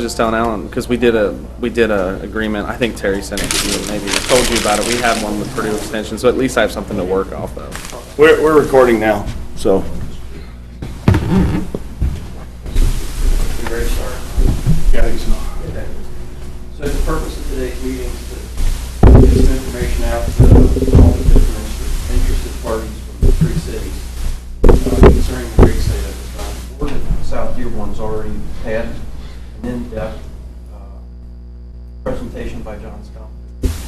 just telling Alan, because we did a agreement, I think Terry sent it to you, maybe I told you about it, we had one with Purdue Extension, so at least I have something to work off of. We're recording now, so. You ready to start? Yeah, I think so. Okay. So the purpose of today's meeting is to get some information out to all the different interested parties from the three cities concerning the rate study that was done. The board in South Dearborn's already had an in-depth presentation by John Scott, contractor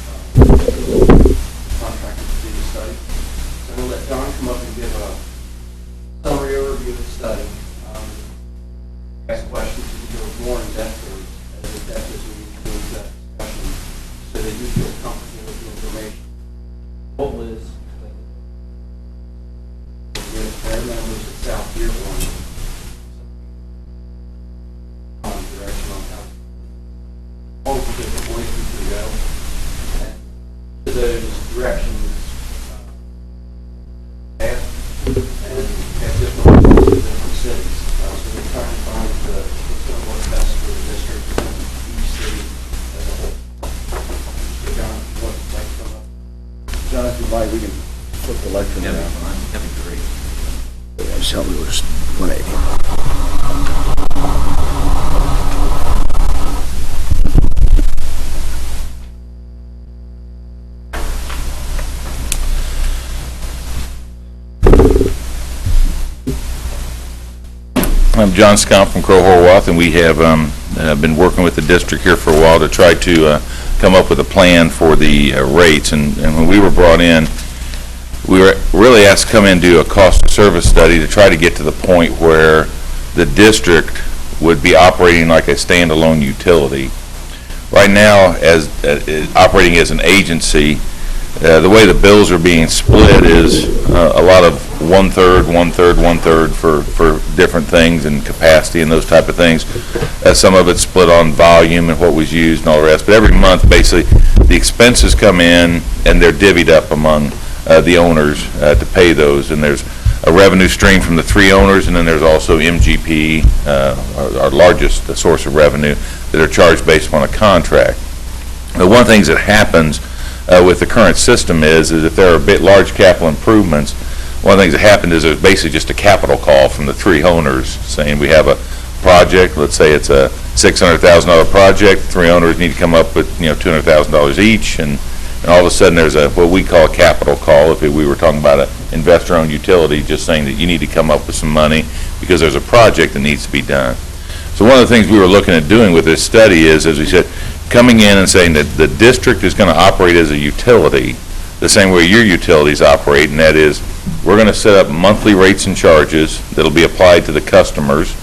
to do the study. So I'm going to let John come up and give a summary overview of the study. Ask questions, you can go more in depth or as depth as we need to go into that discussion so that you feel comfortable with the information. The goal is to give their members at South Dearborn some direction on how all the different ways we can go. And to those directions, and have different goals in different cities. So we're trying to find what's going to work best for the district and each city as a whole. So John, what would you like to come up? John, if you'd like, we can flip the lecture now. That'd be great. Yeah, just help me with 180. I'm John Scott from Crow-Horwath, and we have been working with the district here for a while to try to come up with a plan for the rates. And when we were brought in, we were really asked to come in and do a cost of service study to try to get to the point where the district would be operating like a standalone utility. Right now, as operating as an agency, the way the bills are being split is a lot of one-third for different things and capacity and those type of things. Some of it's split on volume and what was used and all the rest. But every month, basically, the expenses come in and they're divvied up among the owners to pay those. And there's a revenue stream from the three owners, and then there's also MGP, our largest source of revenue, that are charged based upon a contract. But one of the things that happens with the current system is if there are large capital improvements, one of the things that happened is there's basically just a capital call from the three owners saying we have a project, let's say it's a $600,000 project, three owners need to come up with $200,000 each, and all of a sudden there's what we call a capital call. If we were talking about an investor-owned utility, just saying that you need to come up with some money because there's a project that needs to be done. So one of the things we were looking at doing with this study is, as we said, coming in and saying that the district is going to operate as a utility the same way your utilities operate, and that is we're going to set up monthly rates and charges that'll be applied to the customers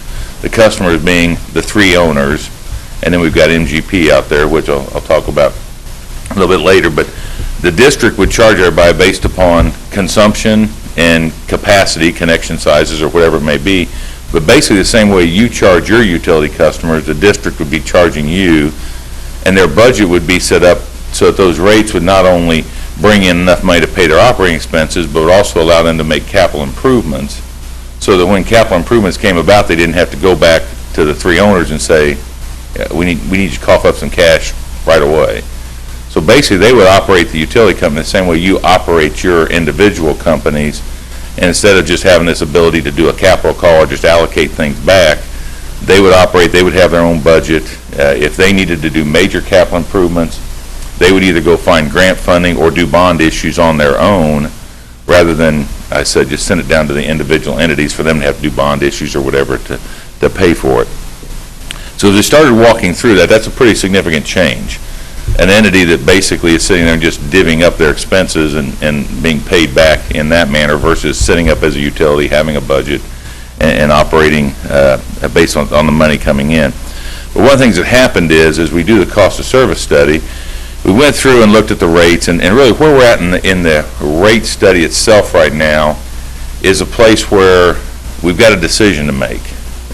being the three owners, and then we've got MGP out there, which I'll talk about a little bit later. But the district would charge everybody based upon consumption and capacity, connection sizes, or whatever it may be. But basically the same way you charge your utility customers, the district would be charging you, and their budget would be set up so that those rates would not only bring in enough money to pay their operating expenses, but would also allow them to make capital improvements, so that when capital improvements came about, they didn't have to go back to the three owners and say, we need you to cough up some cash right away. So basically, they would operate the utility company the same way you operate your individual companies, and instead of just having this ability to do a capital call or just allocate things back, they would have their own budget. If they needed to do major capital improvements, they would either go find grant funding or do bond issues on their own, rather than, I said, just send it down to the individual entities for them to have to do bond issues or whatever to pay for it. So as we started walking through that, that's a pretty significant change. An entity that basically is sitting there and just divvying up their expenses and being paid back in that manner versus setting up as a utility, having a budget, and operating based on the money coming in. But one of the things that happened is, as we do the cost of service study, we went through and looked at the rates, and really where we're at in the rate study itself right now is a place where we've got a decision to make.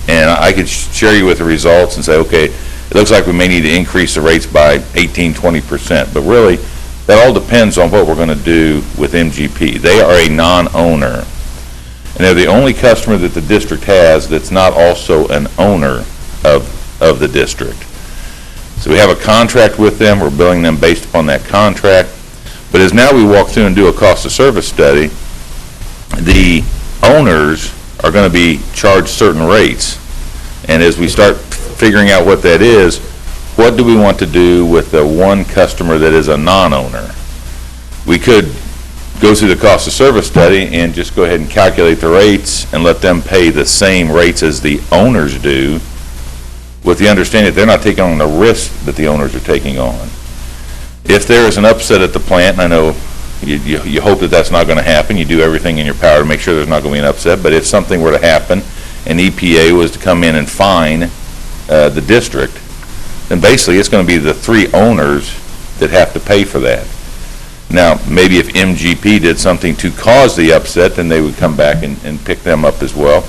And I could share you with the results and say, okay, it looks like we may need to increase the rates by 18-20%, but really that all depends on what we're going to do with MGP. They are a non-owner, and they're the only customer that the district has that's not also an owner of the district. So we have a contract with them, we're billing them based upon that contract. But as now we walk through and do a cost of service study, the owners are going to be charged certain rates. And as we start figuring out what that is, what do we want to do with the one customer that is a non-owner? We could go through the cost of service study and just go ahead and calculate the rates and let them pay the same rates as the owners do, with the understanding that they're not taking on the risk that the owners are taking on. If there is an upset at the plant, and I know you hope that that's not going to happen, you do everything in your power to make sure there's not going to be an upset, but if something were to happen and EPA was to come in and fine the district, then basically it's going to be the three owners that have to pay for that. Now, maybe if MGP did something to cause the upset, then they would come back and pick them up as well.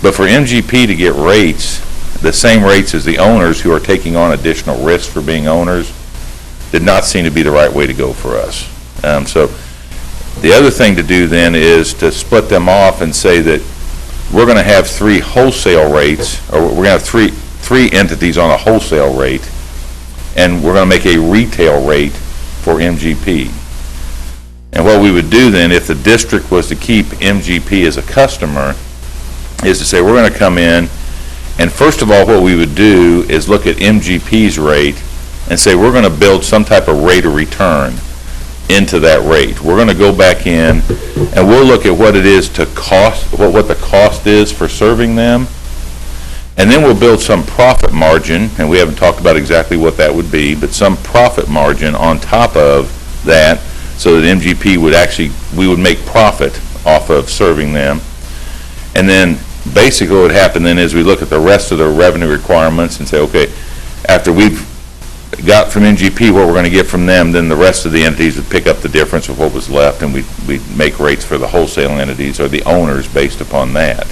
But for MGP to get rates, the same rates as the owners who are taking on additional risk for being owners, did not seem to be the right way to go for us. So the other thing to do then is to split them off and say that we're going to have three wholesale rates, or we're going to have three entities on a wholesale rate, and we're going to make a retail rate for MGP. And what we would do then, if the district was to keep MGP as a customer, is to say we're going to come in, and first of all, what we would do is look at MGP's rate and say we're going to build some type of rate of return into that rate. We're going to go back in and we'll look at what it is to cost, what the cost is for serving them, and then we'll build some profit margin, and we haven't talked about exactly what that would be, but some profit margin on top of that, so that MGP would actually, we would make profit off of serving them. And then basically what would happen then is we look at the rest of the revenue requirements and say, okay, after we've got from MGP what we're going to get from them, then the rest of the entities would pick up the difference of what was left, and we'd make rates for the wholesale entities or the owners based upon that.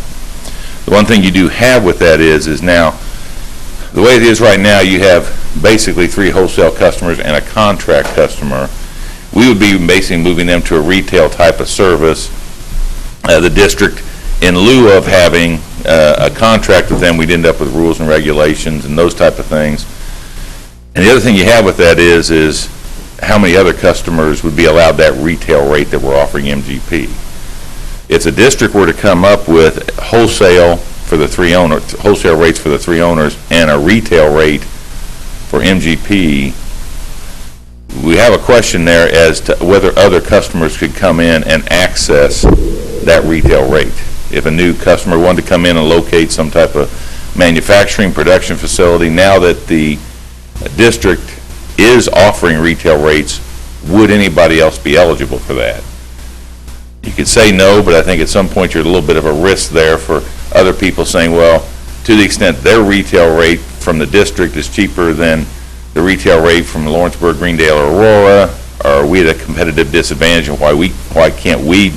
The one thing you do have with that is now, the way it is right now, you have basically three wholesale customers and a contract customer. We would be basically moving them to a retail type of service. The district, in lieu of having a contract with them, we'd end up with rules and regulations and those type of things. And the other thing you have with that is how many other customers would be allowed that retail rate that we're offering MGP. If the district were to come up with wholesale for the three owners, wholesale rates for the three owners, and a retail rate for MGP, we have a question there as to whether other customers could come in and access that retail rate. If a new customer wanted to come in and locate some type of manufacturing production facility, now that the district is offering retail rates, would anybody else be eligible for that? You could say no, but I think at some point you're at a little bit of a risk there for other people saying, well, to the extent their retail rate from the district is cheaper than the retail rate from Lawrenceburg, Greendale, or Aurora, are we at a competitive disadvantage, and why can't we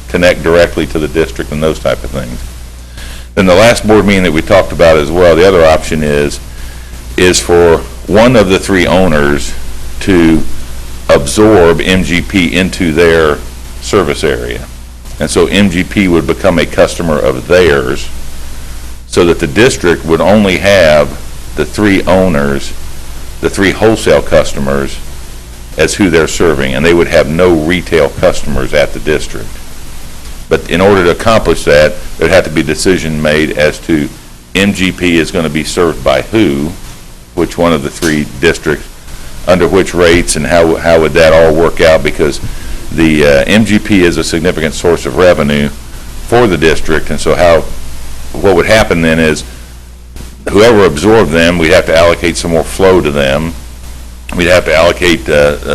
connect directly to the district and those type of things? Then the last board meeting that we talked about as well, the other option is for one of the three owners to absorb MGP into their service area. And so MGP would become a customer of theirs, so that the district would only have the three owners, the three wholesale customers, as who they're serving, and they would have no retail customers at the district. But in order to accomplish that, there'd have to be a decision made as to MGP is going to be served by who, which one of the three districts, under which rates, and how would that all work out, because the MGP is a significant source of revenue for the district, and so what would happen then is whoever absorbed them, we'd have to allocate some more flow to them. We'd have to allocate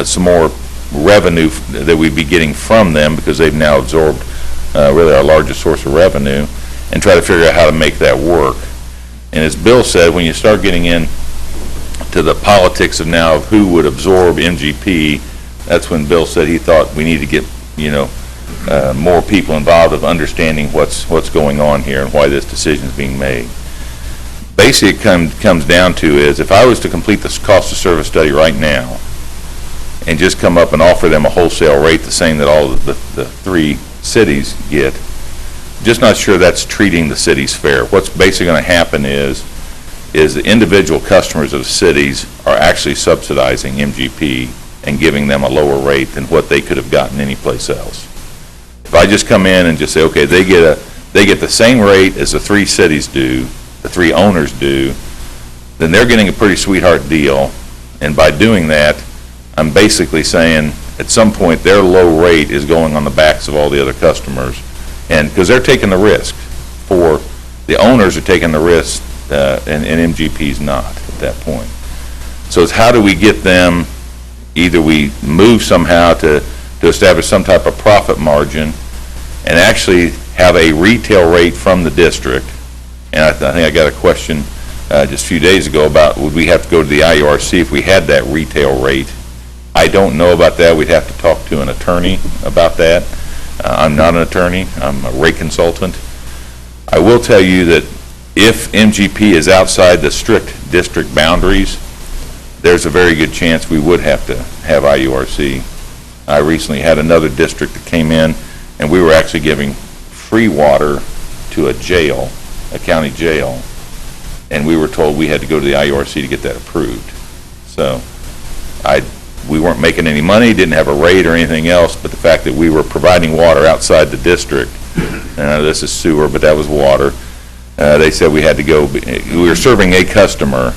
some more revenue that we'd be getting from them, because they've now absorbed really our largest source of revenue, and try to figure out how to make that work. And as Bill said, when you start getting in to the politics of now of who would absorb MGP, that's when Bill said he thought we need to get, more people involved of understanding what's going on here and why this decision is being made. Basically, it comes down to is, if I was to complete this cost of service study right now and just come up and offer them a wholesale rate the same that all the three cities get, just not sure that's treating the cities fair. What's basically going to happen is is the individual customers of cities are actually subsidizing MGP and giving them a lower rate than what they could have gotten anyplace else. If I just come in and just say, okay, they get the same rate as the 3 cities do, the 3 owners do, then they're getting a pretty sweetheart deal. And by doing that, I'm basically saying at some point their low rate is going on the backs of all the other customers. And because they're taking the risk, for the owners are taking the risk, and MGP's not at that point. So it's how do we get them, either we move somehow to establish some type of profit margin and actually have a retail rate from the district. And I think I got a question just a few days ago about would we have to go to the IURC if we had that retail rate. I don't know about that. We'd have to talk to an attorney about that. I'm not an attorney. I'm a rate consultant. I will tell you that if MGP is outside the strict district boundaries, there's a very good chance we would have to have IURC. I recently had another district that came in, and we were actually giving free water to a jail, a county jail, and we were told we had to go to the IURC to get that approved. So we weren't making any money, didn't have a rate or anything else, but the fact that we were providing water outside the district, this is sewer, but that was water, they said we had to go, we were serving a customer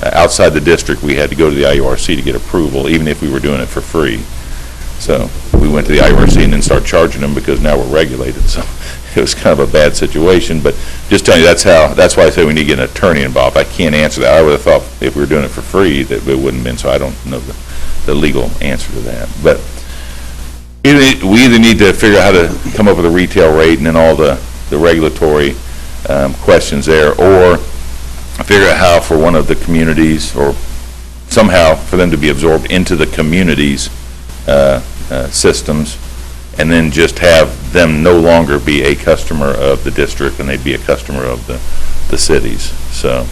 outside the district, we had to go to the IURC to get approval, even if we were doing it for free. So we went to the IURC and then started charging them because now we're regulated. So it was kind of a bad situation, but just telling you that's why I say we need to get an attorney involved. I can't answer that. I would have thought if we were doing it for free that it wouldn't have been, so I don't know the legal answer to that. But we either need to figure out how to come up with a retail rate and then all the regulatory questions there, or figure out how for one of the communities, or somehow for them to be absorbed into the community's systems, and then just have them no longer be a customer of the district and they'd be a customer of the cities. So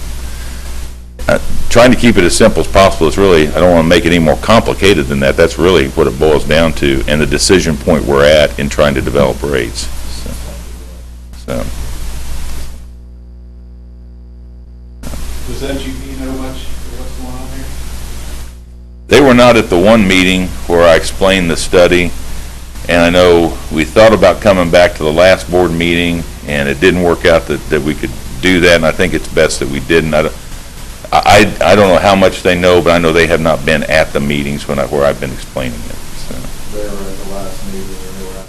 trying to keep it as simple as possible is really, I don't want to make it any more complicated than that. That's really what it boils down to, and the decision point we're at in trying to develop rates. So. Does MGP know much of what's going on here? They were not at the one meeting where I explained the study, and I know we thought about coming back to the last board meeting, and it didn't work out that we could do that, and I think it's best that we didn't. I don't know how much they know, but I know they have not been at the meetings where I've been explaining it. So. They were at the last meeting, and they were at.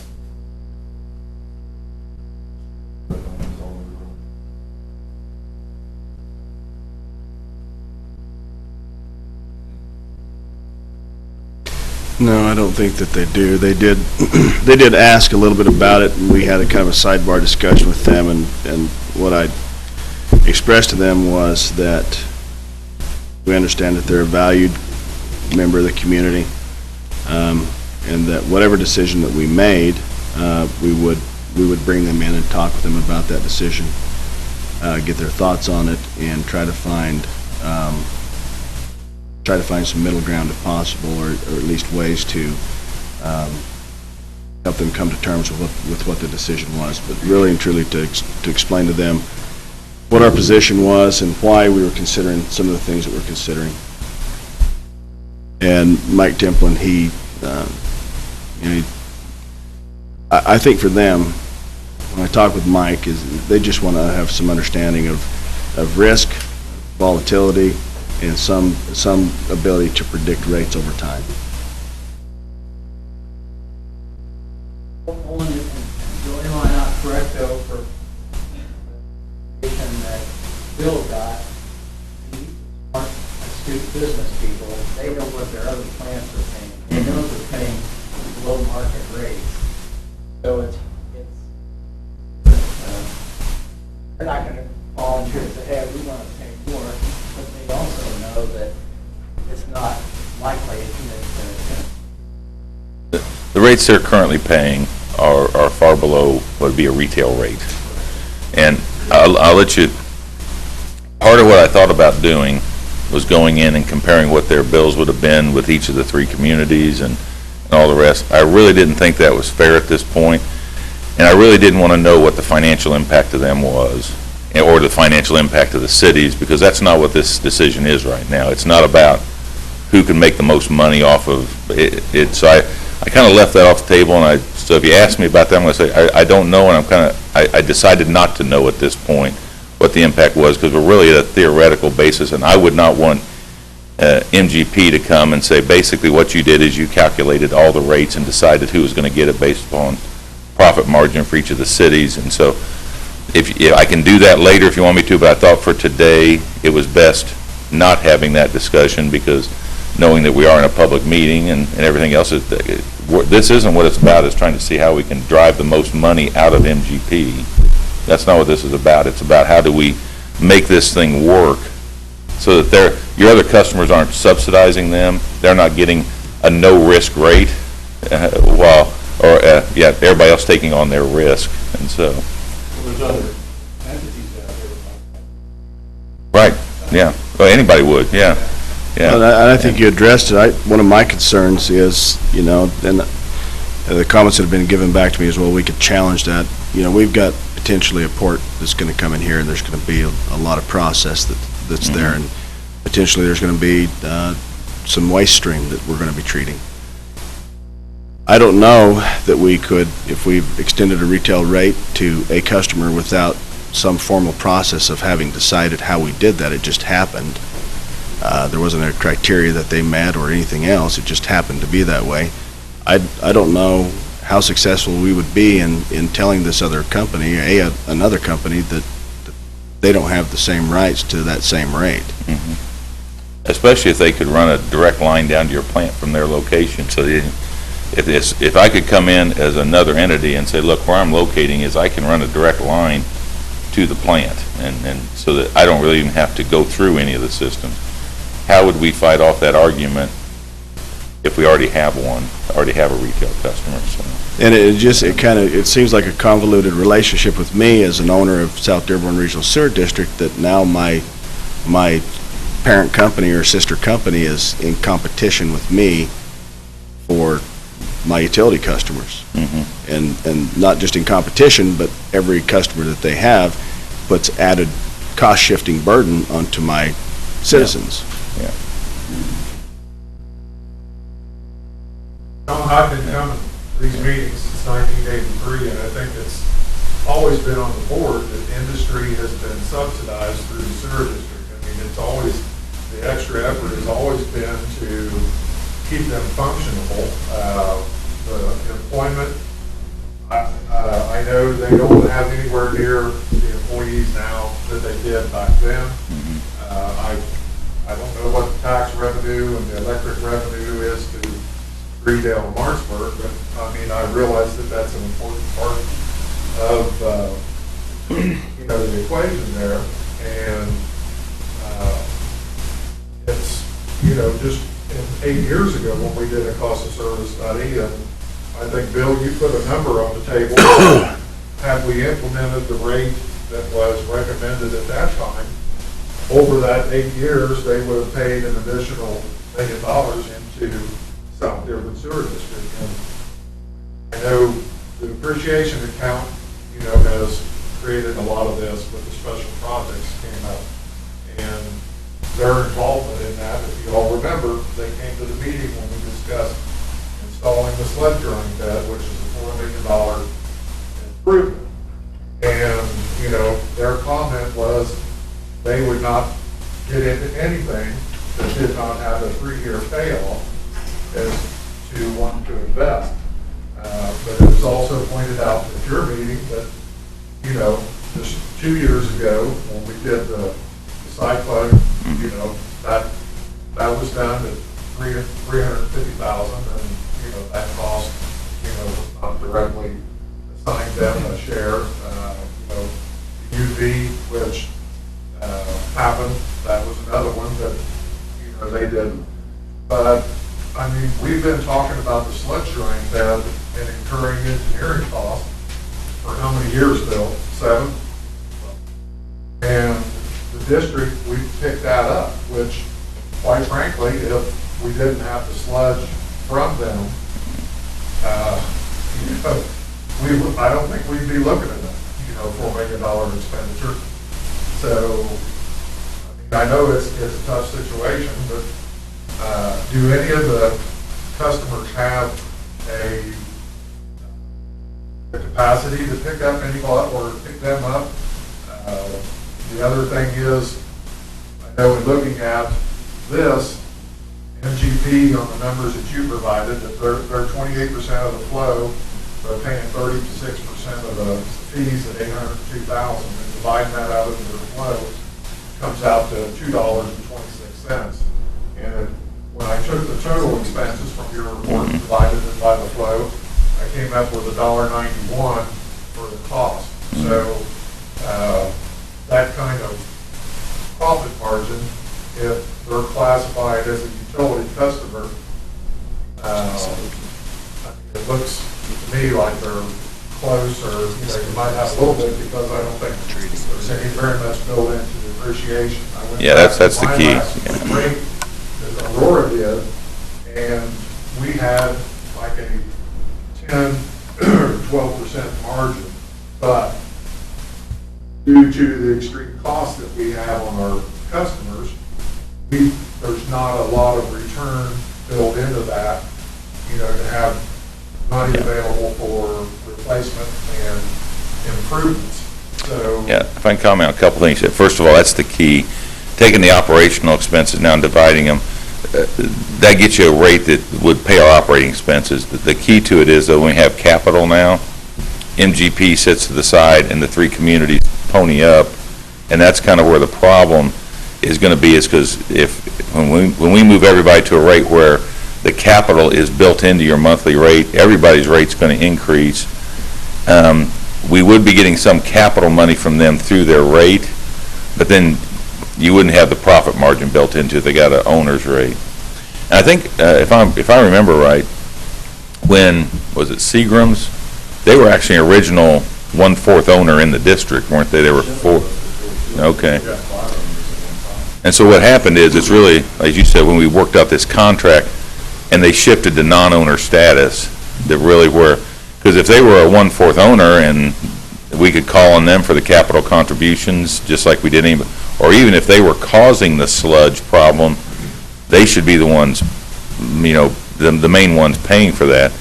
No, I don't think that they do. They did ask a little bit about it, and we had a kind of a sidebar discussion with them, and what I expressed to them was that we understand that they're a valued member of the community, and that whatever decision that we made, we would bring them in and talk with them about that decision, get their thoughts on it, and try to find some middle ground if possible, or at least ways to help them come to terms with what the decision was. But really and truly to explain to them what our position was and why we were considering some of the things that we're considering. And Mike Templin, I think for them, when I talk with Mike, is they just want to have some understanding of risk, volatility, and some ability to predict rates over time. Only, and Joey, am I not correct though, for that Bill got, these aren't astute business people, they know what their other plants are paying. They know they're paying below market rates. So they're not going to volunteer and say, hey, we want to pay more, but they also know that it's not likely that The rates they're currently paying are far below what would be a retail rate. And I'll let you, part of what I thought about doing was going in and comparing what their bills would have been with each of the 3 communities and all the rest. I really didn't think that was fair at this point, and I really didn't want to know what the financial impact of them was. or the financial impact of the cities, because that's not what this decision is right now. It's not about who can make the most money off of it. So I kind of left that off the table, and so if you ask me about that, I'm going to say I don't know, and I decided not to know at this point what the impact was, because we're really at a theoretical basis, and I would not want MGP to come and say, basically what you did is you calculated all the rates and decided who was going to get it based upon profit margin for each of the cities. And so if I can do that later if you want me to, but I thought for today it was best not having that discussion, because knowing that we are in a public meeting and everything else, this isn't what it's about. It's trying to see how we can drive the most money out of MGP. That's not what this is about. It's about how do we make this thing work so that your other customers aren't subsidizing them. They're not getting a no-risk rate everybody else taking on their risk. And so, There's other entities out there. right, yeah. Well, anybody would, yeah. And I think you addressed it. One of my concerns is, and the comments that have been given back to me as well, we could challenge that. We've got potentially a port that's going to come in here, and there's going to be a lot of process that's there, and potentially there's going to be some waste stream that we're going to be treating. I don't know that we could, if we've extended a retail rate to a customer without some formal process of having decided how we did that. It just happened. There wasn't a criteria that they met or anything else. It just happened to be that way. I don't know how successful we would be in telling this other company, another company, that they don't have the same rights to that same rate. Mm-hmm. Especially if they could run a direct line down to your plant from their location. So if I could come in as another entity and say, look, where I'm locating is I can run a direct line to the plant, and so that I don't really even have to go through any of the systems. How would we fight off that argument if we already have a retail customer? So. And it seems like a convoluted relationship with me as an owner of South Dearborn Regional Sewer District, that now my parent company or sister company is in competition with me for my utility customers. Mm-hmm. And not just in competition, but every customer that they have puts added cost-shifting burden onto my citizens. Yeah. I've been coming to these meetings since 1983, and I think it's always been on the board that industry has been subsidized through the sewer district. I mean, it's always, the extra effort has always been to keep them functionable. The employment, I know they don't have anywhere near the employees now that they did back then. I don't know what the tax revenue and the electric revenue is to Greendale and Martinsburg, but I mean, I realize that that's an important part of the equation there, and it's just 8 years ago when we did a cost of service study, and I think, Bill, you put a number on the table. Had we implemented the rate that was recommended at that time, over that 8 years, they would have paid an additional $1 million into South Dearborn Sewer District. And I know the depreciation account, has created a lot of this with the special projects came up. And their involvement in that, if you all remember, they came to the meeting when we discussed installing the sled drawing bed, which is a $4 million improvement. And, their comment was they would not get into anything that did not have a 3-year payoff as to want to invest. But it was also pointed out at your meeting that, just 2 years ago, when we did the cyclone, that was done at $350,000, and, that cost, was not directly assigned them a share. UV, which happened, that was another one that, they didn't. But, I mean, we've been talking about the sludge drawing bed and incurring engineering costs for how many years, Bill? 7? And the district, we picked that up, which, quite frankly, if we didn't have the sludge from them, I don't think we'd be looking at that, $4 million expenditure. So, I know it's a tough situation, but do any of the customers have the capacity to pick up any or pick them up? The other thing is, I know in looking at this, MGP on the numbers that you provided, that they're 28% of the flow, they're paying 36% of the fees at $802,000, and dividing that out into the flow comes out to $2.26. And when I took the total expenses from your report, divided it by the flow, I came up with $1.91 for the cost. So that kind of profit margin, if they're classified as a utility customer, it looks to me like they're close, or you might have a little bit, because I don't think there's any very much built into depreciation. Yeah, that's the key. Rate that Aurora did, and we had like a 10 or 12% margin, but due to the extreme cost that we have on our customers, there's not a lot of return built into that, to have money available for replacement and improvements. So, Yeah, if I can comment on a couple things. First of all, that's the key. Taking the operational expenses now and dividing them, that gets you a rate that would pay our operating expenses. The key to it is that when we have capital now, MGP sits to the side and the three communities pony up, and that's kind of where the problem is going to be, is because when we move everybody to a rate where the capital is built into your monthly rate, everybody's rate's going to increase. We would be getting some capital money from them through their rate, but then you wouldn't have the profit margin built into it. They got an owner's rate. And I think, if I remember right, when, was it Seagram's? They were actually an original 1/4 owner in the district, weren't they? They were 4. Okay. And so what happened is, it's really, as you said, when we worked out this contract, and they shifted to non-owner status, that really were, because if they were a 1/4 owner and we could call on them for the capital contributions, just like we did any, or even if they were causing the sludge problem, they should be the ones, the main ones paying for that.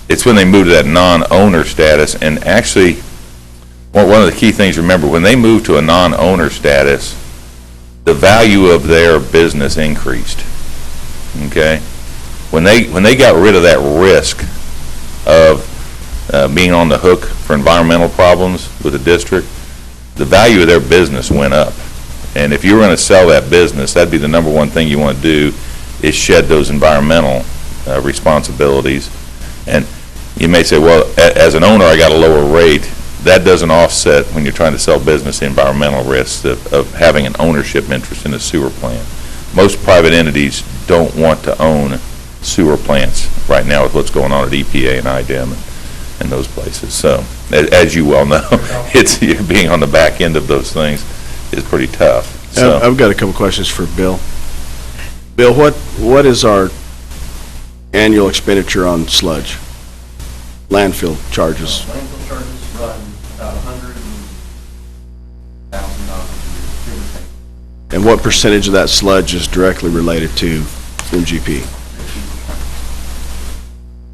It's when they moved to that non-owner status, and actually, one of the key things to remember, when they moved to a non-owner status, the value of their business increased, okay? When they got rid of that risk of being on the hook for environmental problems with the district, the value of their business went up. And if you were going to sell that business, that'd be the number one thing you want to do, is shed those environmental responsibilities. And you may say, well, as an owner, I got a lower rate. That doesn't offset, when you're trying to sell business, the environmental risks of having an ownership interest in a sewer plant. Most private entities don't want to own sewer plants right now with what's going on at EPA and IDEM and those places. So, as you well know, you're being on the back end of those things is pretty tough. So, I've got a couple questions for Bill. Bill, what is our annual expenditure on sludge? Landfill charges? Landfill charges run about $100,000 a year, give or take. And what percentage of that sludge is directly related to MGP?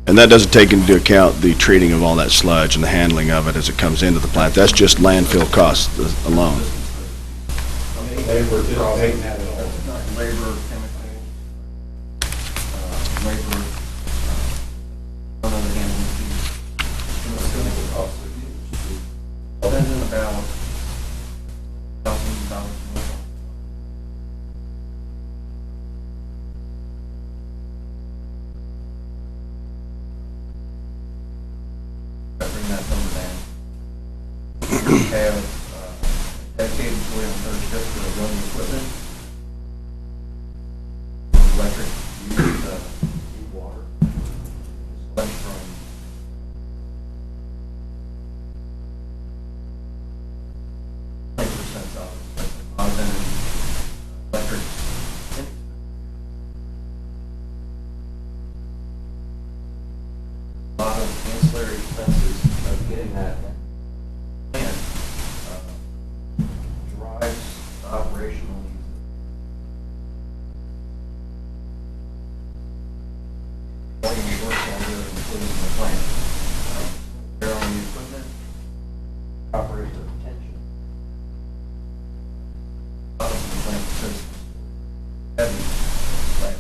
And that doesn't take into account the treating of all that sludge and the handling of it as it comes into the plant. That's just landfill costs alone. Labor, just taking that at all. Labor, chemical, labor, one other handling fees. Chemical costs. Spending about $1,000 a month. Bring that number down. We have dedicated employee on third shift for running equipment. Electric, use water. Select from 20% off. Then electric. A lot of ancillary expenses of getting that plant dry volume of work on there, including the plant. They're on the equipment, operate the retention. A lot of the plant systems, heavy plant.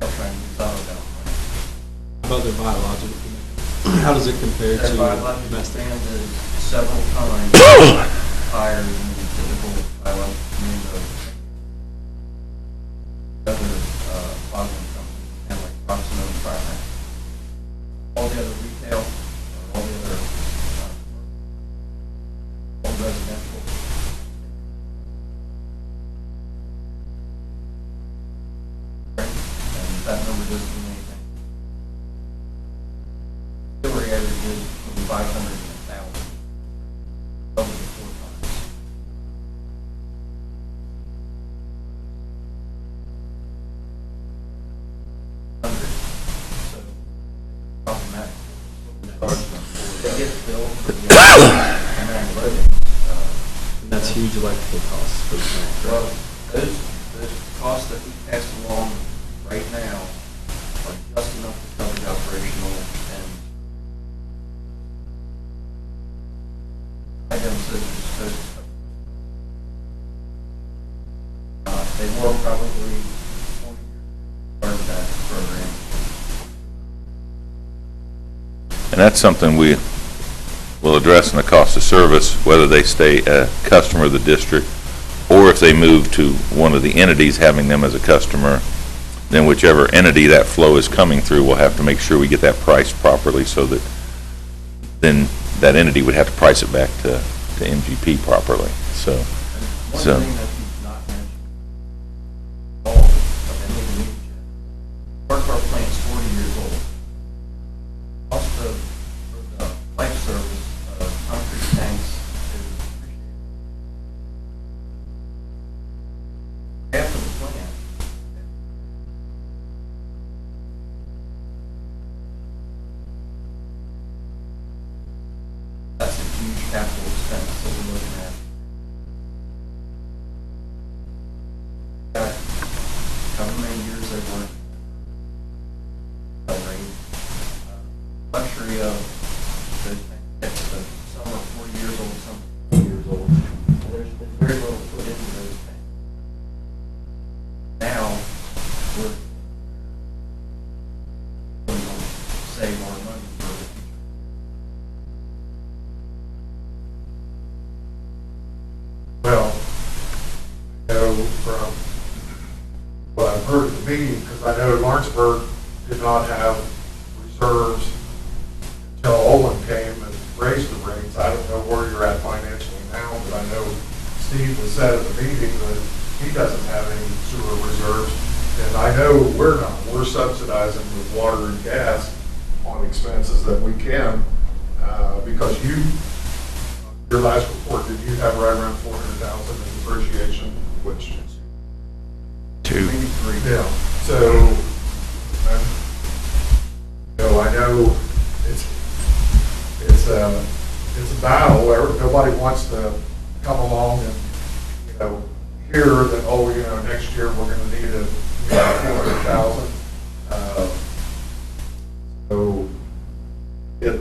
They'll try and resolve that. About their biological commitment, how does it compare That to biological domestic? demand is several times higher than the typical biological demand of other bottling companies, kind of like Proximo and Primax. All the other retail, or all the other all residential. And that number doesn't mean anything. Delivery average is from 500 to 1,000, double to 4 times. So, problematic. They get billed for the amount of loading. And that's huge electrical costs for the plant, Well, correct? those costs that we pass along right now are just enough to cover the operational and items that are supposed to. They were probably 40 years part of that program. And that's something we will address in the cost of service, whether they stay a customer of the district, or if they move to one of the entities having them as a customer, then whichever entity that flow is coming through, we'll have to make sure we get that priced properly so that then that entity would have to price it back to MGP properly. So, And one So- thing that you've not mentioned, all of any of the meetings yet, part of our plant's 40 years old. Cost of the life service of concrete tanks is half of the plant. That's a huge capital expense that we're looking at. Got however many years they were. Luxury of those tanks, but some are 40 years old, some are 50 years old. So there's been very little put into those tanks. Now, we're going to save more money for the future. Well, I know from what I've heard at the meeting, because I know Lawrenceburg did not have reserves until Olin came and raised the rates. I don't know where you're at financially now, but I know Steve was said at the meeting that he doesn't have any sewer reserves. And I know we're not. We're subsidizing with water and gas on expenses that we can, because your last report, did you have right around 400,000 in depreciation, which is Two. Maybe 3. yeah, so, I know it's a battle where nobody wants to come along and, hear that, next year we're gonna need 400,000.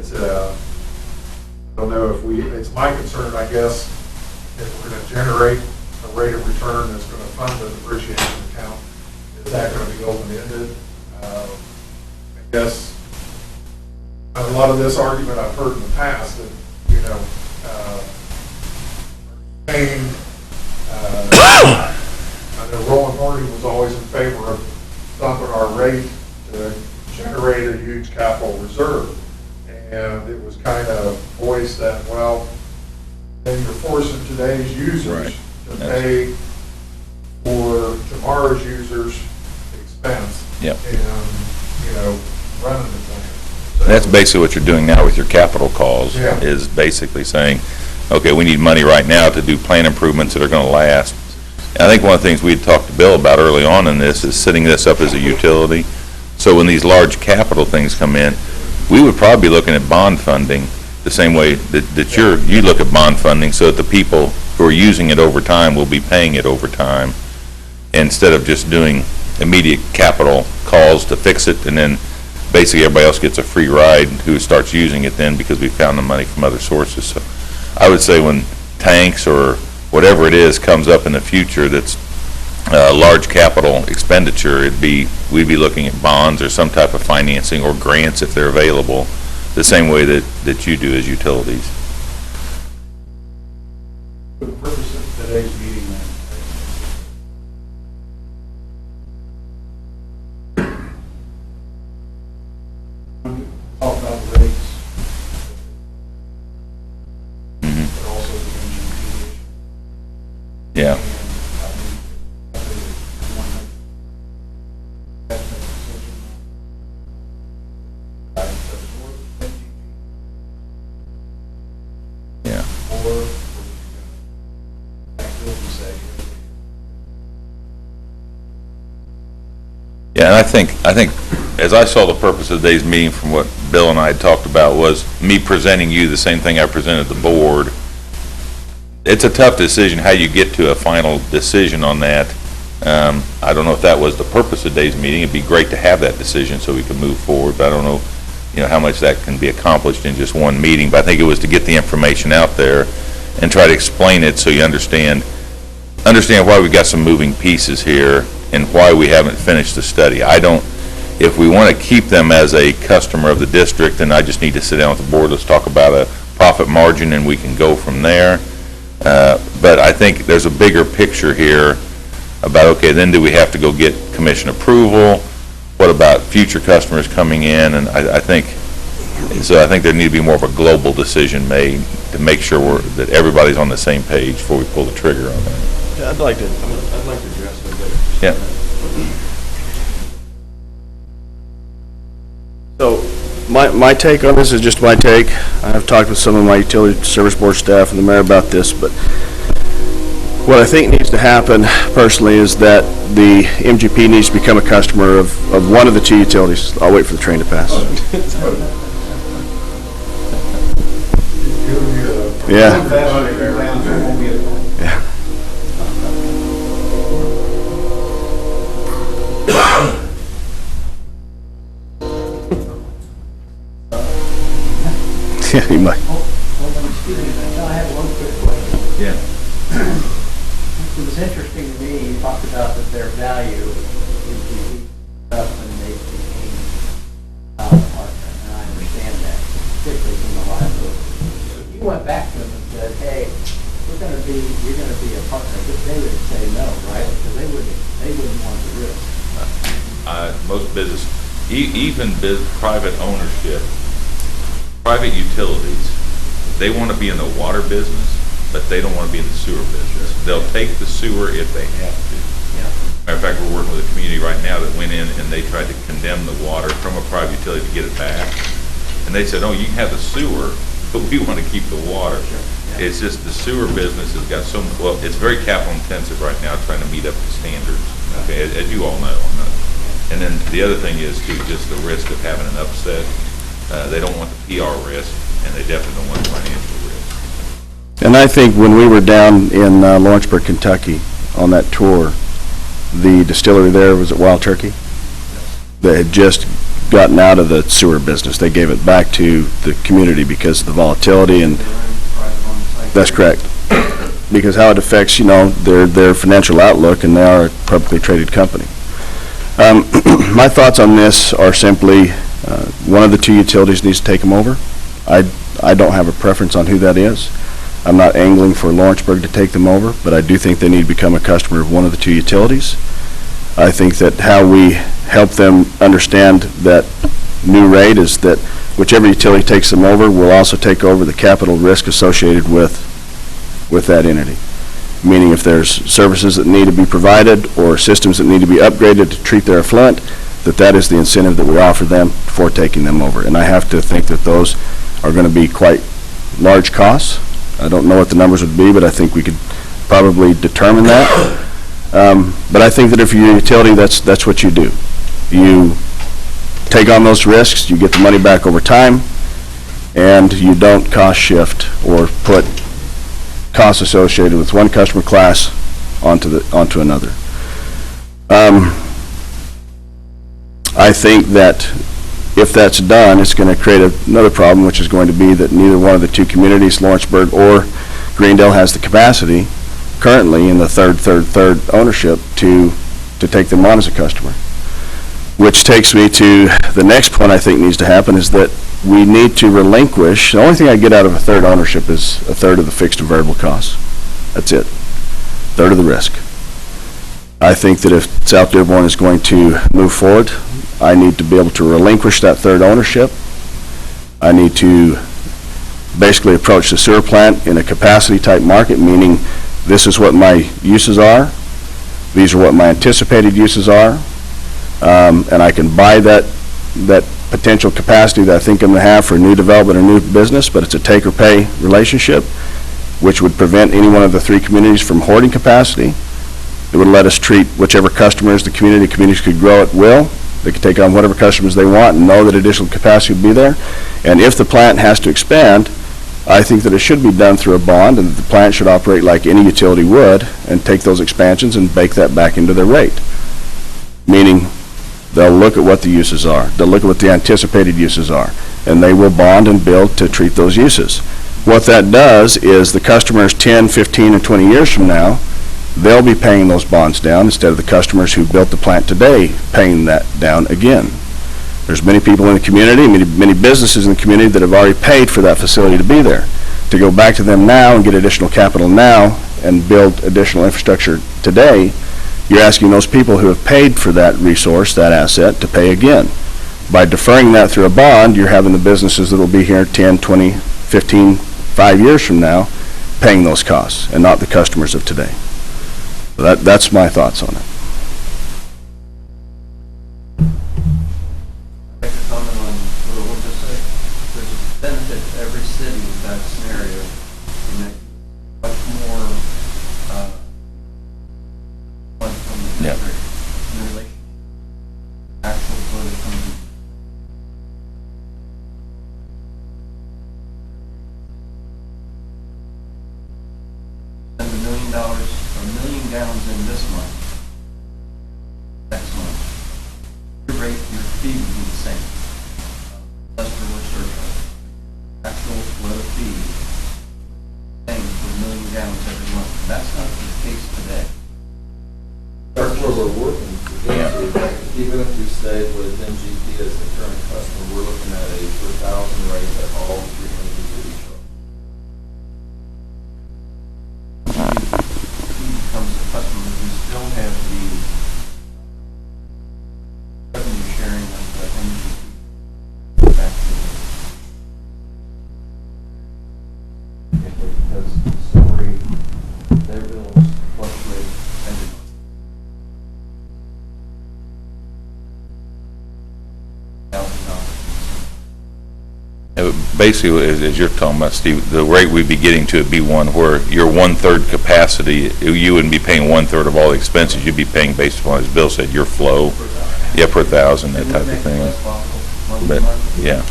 So, I don't know if it's my concern, I guess, if we're gonna generate a rate of return that's gonna fund the depreciation account, is that gonna be open-ended? I guess, a lot of this argument I've heard in the past that, paying, I know Roland Horny was always in favor of dumping our rate to generate a huge capital reserve. And it was kind of voiced that, well, then you're forcing today's users to pay for tomorrow's users' expense. Yep. And, running the plant. So- that's basically what you're doing now with your capital calls, Yeah. is basically saying, okay, we need money right now to do plant improvements that are going to last. And I think one of the things we had talked to Bill about early on in this is setting this up as a utility. So when these large capital things come in, we would probably be looking at bond funding the same way that you look at bond funding, so that the people who are using it over time will be paying it over time, instead of just doing immediate capital calls to fix it, and then basically everybody else gets a free ride who starts using it then because we found the money from other sources. So I would say when tanks or whatever it is comes up in the future that's a large capital expenditure, we'd be looking at bonds or some type of financing or grants if they're available, the same way that you do as utilities. For the purpose of today's meeting, then, talk about the rates, but also the MGP issue. Yeah. And I think one has to make a decision. Yeah. Or backfill and say, Yeah, and I think, as I saw the purpose of today's meeting from what Bill and I had talked about, was me presenting you the same thing I presented the board. It's a tough decision how you get to a final decision on that. I don't know if that was the purpose of today's meeting. It'd be great to have that decision so we can move forward, but I don't know, how much that can be accomplished in just one meeting. But I think it was to get the information out there and try to explain it so you understand why we've got some moving pieces here and why we haven't finished the study. If we want to keep them as a customer of the district, then I just need to sit down with the board, let's talk about a profit margin, and we can go from there. But I think there's a bigger picture here about, okay, then do we have to go get commission approval? What about future customers coming in? And I think there need to be more of a global decision made to make sure that everybody's on the same page before we pull the trigger on that. Yeah, I'd like to address that. Yeah. So, my take on this is just my take. I've talked with some of my utility service board staff and the mayor about this, but what I think needs to happen personally is that the MGP needs to become a customer of one of the two utilities. I'll wait for the train to pass. Yeah. Yeah. Yeah, you might. Excuse me, I have one quick question. Yeah. It was interesting to me, you talked about that their value is up when they became a partner, and I understand that, particularly from the liability. If you went back to them and said, hey, you're gonna be a partner, they would say no, right? Because they wouldn't want the risk. Most business, even private ownership, private utilities, they want to be in the water business, but they don't want to be in the sewer business. They'll take the sewer if they have to. Matter of fact, we're working with a community right now that went in and they tried to condemn the water from a private utility to get it back. And they said, oh, you can have the sewer, but we want to keep the water. It's just the sewer business has got it's very capital intensive right now trying to meet up to standards, okay, as you all know. And then the other thing is too, just the risk of having an upset. They don't want the PR risk, and they definitely don't want the financial risk. And I think when we were down in Lawrenceburg, Kentucky, on that tour, the distillery there was at Wild Turkey. They had just gotten out of the sewer business. They gave it back to the community because of the volatility, and that's correct. Because how it affects, their financial outlook, and they are a publicly traded company. My thoughts on this are simply, one of the two utilities needs to take them over. I don't have a preference on who that is. I'm not angling for Lawrenceburg to take them over, but I do think they need to become a customer of one of the two utilities. I think that how we help them understand that new rate is that whichever utility takes them over will also take over the capital risk associated with that entity. Meaning if there's services that need to be provided or systems that need to be upgraded to treat their effluent, that is the incentive that we offer them for taking them over. And I have to think that those are going to be quite large costs. I don't know what the numbers would be, but I think we could probably determine that. But I think that if you're a utility, that's what you do. You take on those risks, you get the money back over time, and you don't cost shift or put costs associated with one customer class onto another. I think that if that's done, it's going to create another problem, which is going to be that neither one of the two communities, Lawrenceburg or Greendale, has the capacity currently in the third ownership to take them on as a customer. Which takes me to the next point I think needs to happen, is that we need to relinquish, the only thing I get out of a third ownership is a third of the fixed and variable costs. That's it. Third of the risk. I think that if South Dearborn is going to move forward, I need to be able to relinquish that third ownership. I need to basically approach the sewer plant in a capacity type market, meaning this is what my uses are, these are what my anticipated uses are, and I can buy that potential capacity that I think I'm going to have for a new development or new business, but it's a take or pay relationship, which would prevent any one of the three communities from hoarding capacity. It would let us treat whichever customers the communities could grow at will. They could take on whatever customers they want and know that additional capacity would be there. And if the plant has to expand, I think that it should be done through a bond, and that the plant should operate like any utility would and take those expansions and bake that back into their rate. Meaning, they'll look at what the uses are. They'll look at what the anticipated uses are, and they will bond and build to treat those uses. What that does is the customers 10, 15, and 20 years from now, they'll be paying those bonds down instead of the customers who built the plant today paying that down again. There's many people in the community, many businesses in the community that have already paid for that facility to be there. To go back to them now and get additional capital now and build additional infrastructure today, you're asking those people who have paid for that resource, that asset, to pay again. By deferring that through a bond, you're having the businesses that will be here 10, 20, 15, 5 years from now paying those costs, and not the customers of today. So that's my thoughts on it. Make a comment on what I want to say. There's a benefit to every city with that scenario. You make much more fun from the Yeah. district in relation to actual vote coming. Spend $1 million or 1 million gallons in this month. Next month. Your rate, your fee would be the same. Customer or surcharge. Actual flow fee, same for 1 million gallons every month. That's not the case today. That's where we're working. Even if we stay with MGP as the current customer, we're looking at a per thousand rate at all 300 trucks. He becomes a customer, we still have the revenue sharing of the MGP back to because Story, their bills fluctuate every month. Basically, as you're talking about, Steve, the rate we'd be getting to would be one where your 1/3 capacity, you wouldn't be paying 1/3 of all the expenses, you'd be paying based upon, as Bill said, your flow, yeah, per thousand, that type of thing. But, yeah.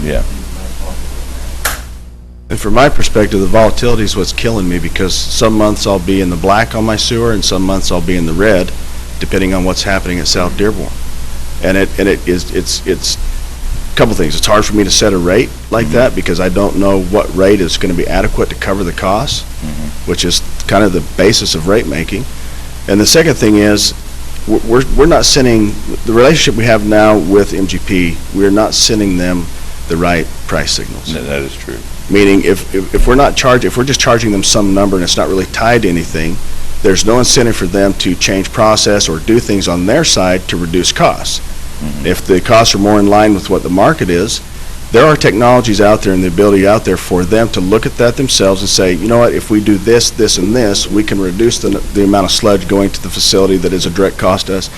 Yeah. And from my perspective, the volatility is what's killing me, because some months I'll be in the black on my sewer and some months I'll be in the red, depending on what's happening at South Dearborn. And it's a couple things. It's hard for me to set a rate like that because I don't know what rate is going to be adequate to cover the costs, which is kind of the basis of rate making. And the second thing is we're not sending, the relationship we have now with MGP, we're not sending them the right price signals. That is true. Meaning if we're not charging, if we're just charging them some number and it's not really tied to anything, there's no incentive for them to change process or do things on their side to reduce costs. If the costs are more in line with what the market is, there are technologies out there and the ability out there for them to look at that themselves and say, you know what, if we do this, this, and this, we can reduce the amount of sludge going to the facility that is a direct cost to us.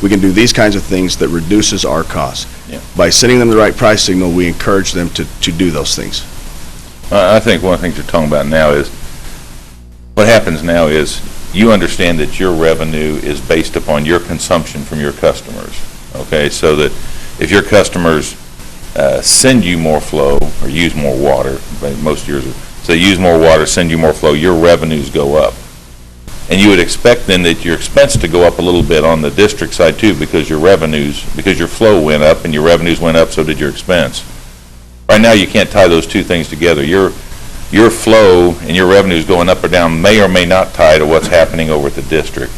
We can do these kinds of things that reduces our costs. Yeah. By sending them the right price signal, we encourage them to do those things. I think one of the things you're talking about now is, what happens now is, you understand that your revenue is based upon your consumption from your customers, okay? So that if your customers send you more flow or use more water, but most years, so use more water, send you more flow, your revenues go up. And you would expect then that your expense to go up a little bit on the district side too, because your revenues, because your flow went up and your revenues went up, so did your expense. Right now, you can't tie those two things together. Your flow and your revenues going up or down may or may not tie to what's happening over at the district.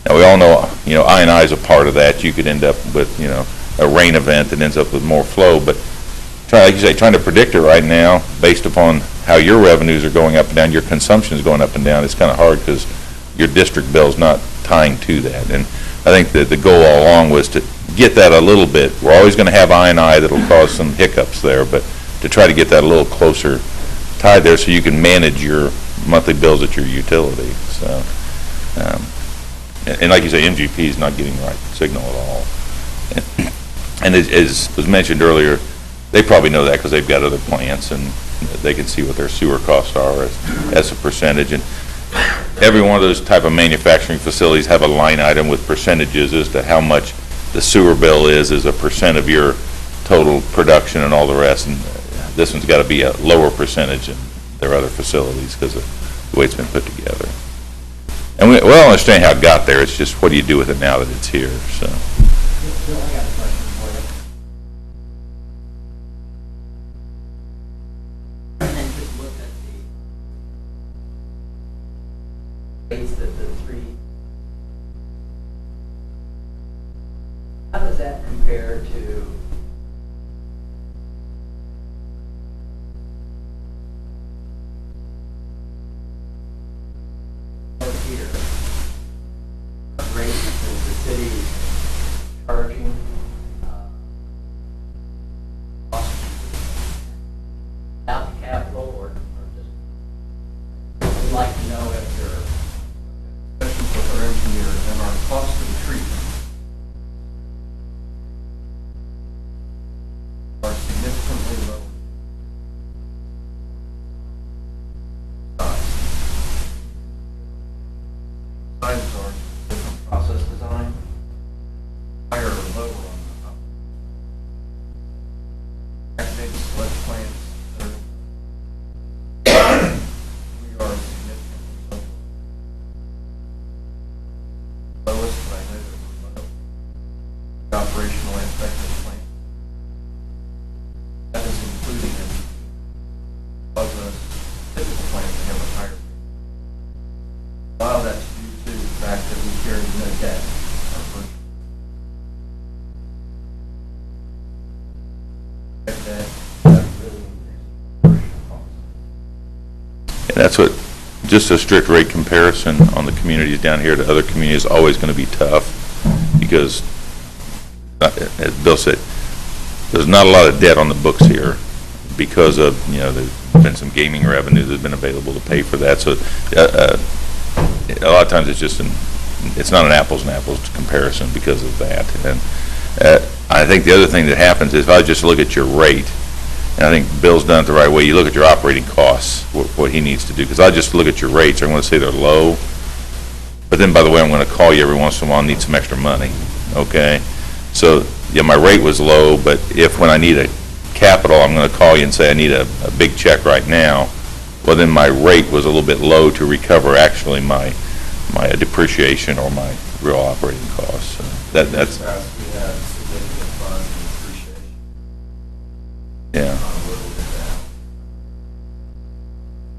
Now, we all know, I&I is a part of that. You could end up with, a rain event that ends up with more flow, but like you say, trying to predict it right now based upon how your revenues are going up and down, your consumption is going up and down, it's kind of hard because your district bill's not tying to that. And I think that the goal all along was to get that a little bit. We're always going to have I&I that'll cause some hiccups there, but to try to get that a little closer tied there so you can manage your monthly bills at your utility. So, and like you say, MGP is not getting the right signal at all. And as was mentioned earlier, they probably know that because they've got other plants and they can see what their sewer costs are as a percentage. And every one of those type of manufacturing facilities have a line item with percentages as to how much the sewer bill is as a percent of your total production and all the rest. And this one's got to be a lower percentage than their other facilities because of the way it's been put together. And we all understand how it got there. It's just what do you do with it now that it's here? So. Bill, I got a question for you. And just look at the rates that the three, how does that compare to here? What rates is the city charging? Out the capital or just, we'd like to know if they're Questions with our engineers and our cost of treatment are significantly lower. Sizes are different process design, higher or lower on the activated sludge plants. We are significantly lower. Lowest, but I know that we're low. The operational aspect of the plant. That is including in other typical plants that have a higher. A lot of that's due to the fact that we carry no debt. Our first that really increases operational costs. And that's what, just a strict rate comparison on the communities down here to other communities is always going to be tough because, as Bill said, there's not a lot of debt on the books here because of, there's been some gaming revenue that's been available to pay for that. So a lot of times it's not an apples and apples comparison because of that. And I think the other thing that happens is if I just look at your rate, and I think Bill's done it the right way, you look at your operating costs, what he needs to do. Because I just look at your rates, I'm going to say they're low, but then, by the way, I'm going to call you every once in a while and need some extra money, okay? So, yeah, my rate was low, but if when I need a capital, I'm going to call you and say I need a big check right now, well, then my rate was a little bit low to recover actually my depreciation or my real operating costs. So that's We have significant funds and appreciation. yeah. On a little bit down.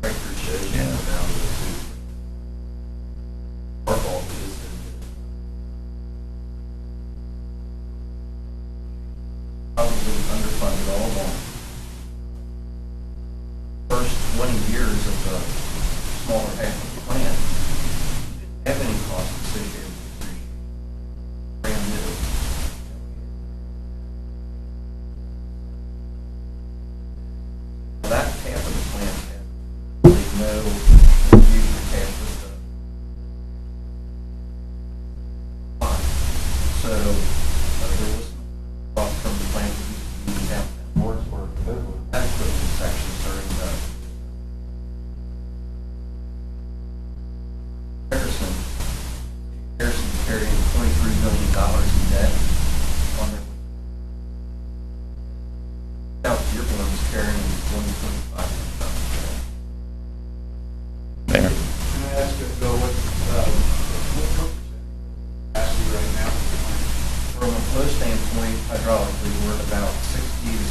Appreciation Yeah. down to the two. Our fault is probably underfunded all along. First 20 years of the smaller half of the plant, didn't have any cost associated with depreciation. Brand new. That half of the plant had really no infusion of cash with the plant. So there was some cost from the plant that used to be downtown Wardsworth. That equipment section during the carrying 125. There. Can I ask you, Bill, what percent capacity right now? From a flow standpoint, hydraulically, we're at about 60 to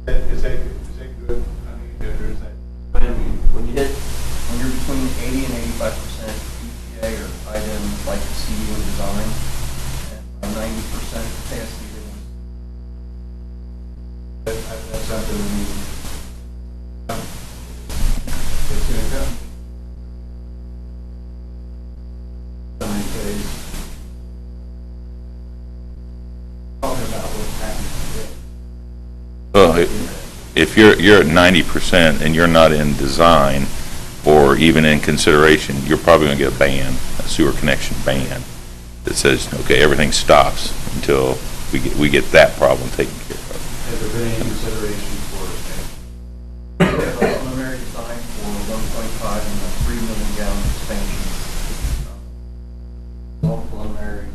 65. Is that good? I mean, is that? When you're between 80 and 85% EPA or items like the CD and design, and 90% capacity, That's something we need. It's going to come. Somebody says, talking about what's happening today. Well, if you're at 90% and you're not in design or even in consideration, you're probably going to get a ban, a sewer connection ban that says, okay, everything stops until we get that problem taken care of. Has there been any consideration for we have a preliminary design for 1.5 and a 3 million gallon expansion. All preliminary.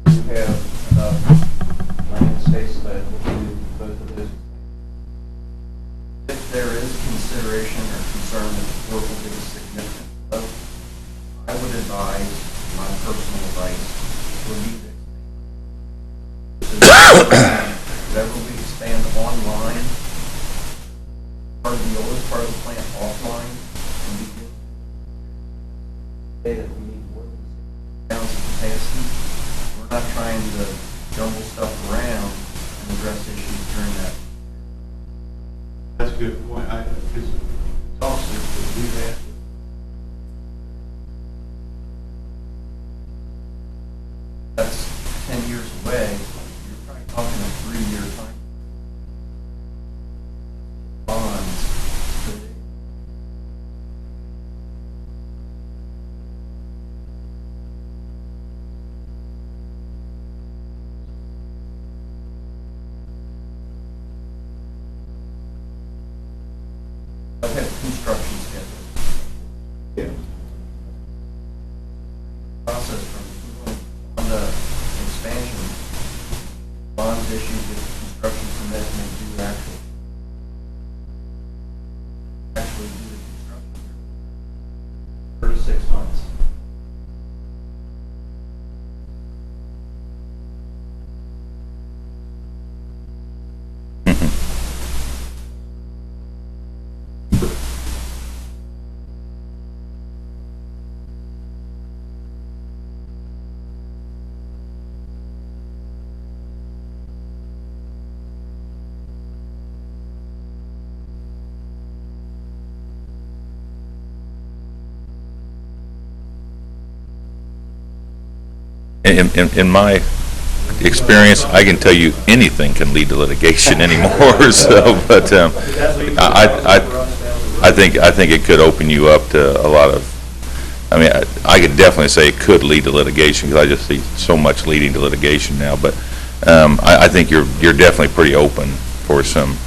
We have enough land space that will do both of those. If there is consideration or concern that the work will be significant, though, I would advise, my personal advice, would be whatever we expand online, part of the oldest part of the plant offline, and begin say that we need more than 6 pounds of capacity. We're not trying to jumble stuff around and address issues during that. That's a good point. Because it's also to do that. That's 10 years away. You're probably talking a 3-year time. Bonds. I have construction schedule. Yeah. Process from the expansion, bonds issued with construction permit and then do actually do the construction. 36 months. In my experience, I can tell you anything can lead to litigation anymore. So, but I think it could open you up to a lot of. I mean, I could definitely say it could lead to litigation because I just see so much leading to litigation now. But I think you're definitely pretty open for some.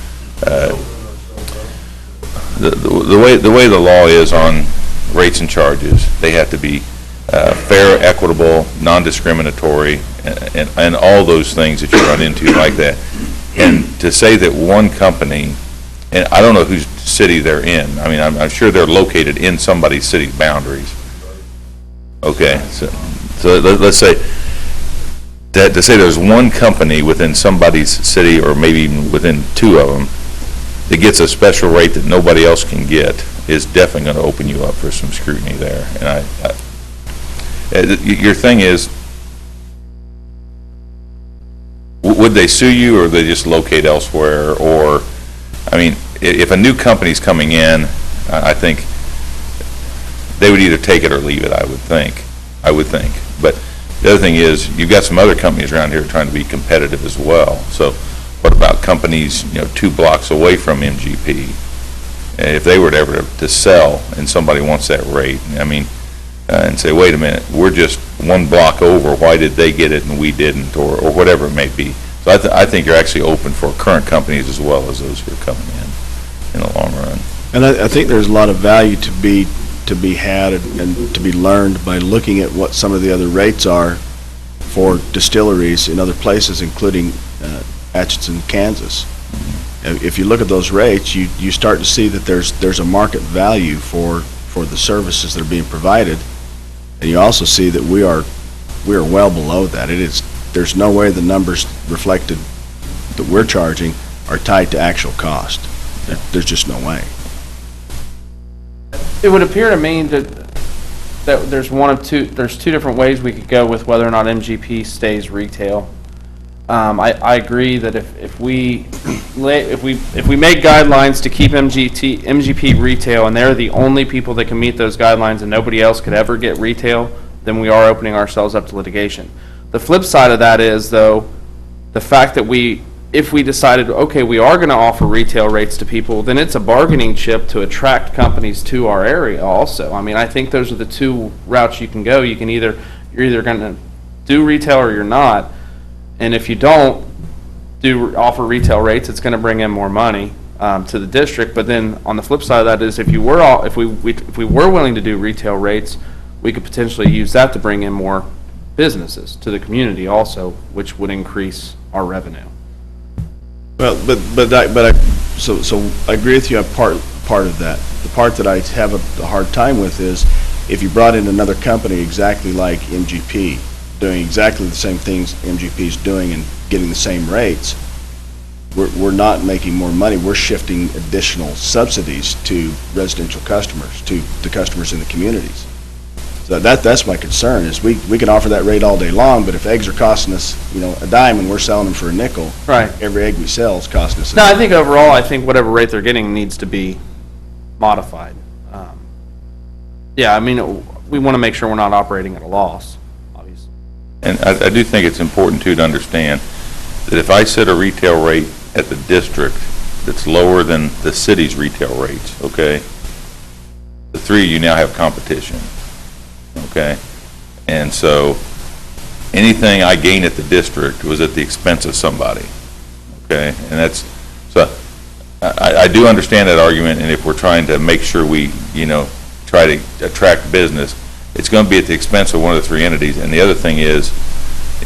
The way the law is on rates and charges, they have to be fair, equitable, non-discriminatory, and all those things that you run into like that. And to say that one company, and I don't know whose city they're in, I mean, I'm sure they're located in somebody's city boundaries. Okay, so let's say, that to say there's one company within somebody's city, or maybe even within 2 of them, that gets a special rate that nobody else can get, is definitely going to open you up for some scrutiny there. And your thing is, would they sue you, or would they just locate elsewhere? Or, I mean, if a new company's coming in, I think they would either take it or leave it, I would think. But the other thing is, you've got some other companies around here trying to be competitive as well. So what about companies, 2 blocks away from MGP? If they were ever to sell and somebody wants that rate, I mean, and say, wait a minute, we're just 1 block over, why did they get it and we didn't, or whatever it may be. So I think you're actually open for current companies as well as those who are coming in the long run. And I think there's a lot of value to be had and to be learned by looking at what some of the other rates are for distilleries in other places, including Atchison, Kansas. if you look at those rates, you start to see that there's a market value for the services that are being provided, and you also see that we are well below that. There's no way the numbers reflected that we're charging are tied to actual cost. There's just no way. It would appear to me that there's two different ways we could go with whether or not MGP stays retail. I agree that if we make guidelines to keep MGP retail, and they're the only people that can meet those guidelines and nobody else could ever get retail, then we are opening ourselves up to litigation. The flip side of that is, though, the fact that if we decided, okay, we are going to offer retail rates to people, then it's a bargaining chip to attract companies to our area also. I mean, I think those are the two routes you can go. You're either going to do retail or you're not. And if you don't offer retail rates, it's going to bring in more money to the district. But then on the flip side of that is, if we were willing to do retail rates, we could potentially use that to bring in more businesses to the community also, which would increase our revenue. Well, so I agree with you on part of that. The part that I have a hard time with is if you brought in another company exactly like MGP, doing exactly the same things MGP's doing and getting the same rates, we're not making more money. We're shifting additional subsidies to residential customers, to the customers in the communities. So that's my concern, is we can offer that rate all day long, but if eggs are costing us, a dime and we're selling them for a nickel, Right. every egg we sell is costing us a No, I dime. think overall, whatever rate they're getting needs to be modified. Yeah, I mean, we want to make sure we're not operating at a loss, obviously. And I do think it's important, too, to understand that if I set a retail rate at the district that's lower than the city's retail rates, okay, the three of you now have competition, okay? And so anything I gain at the district was at the expense of somebody, okay? And so I do understand that argument, and if we're trying to make sure we, try to attract business, it's going to be at the expense of one of the three entities. And the other thing is,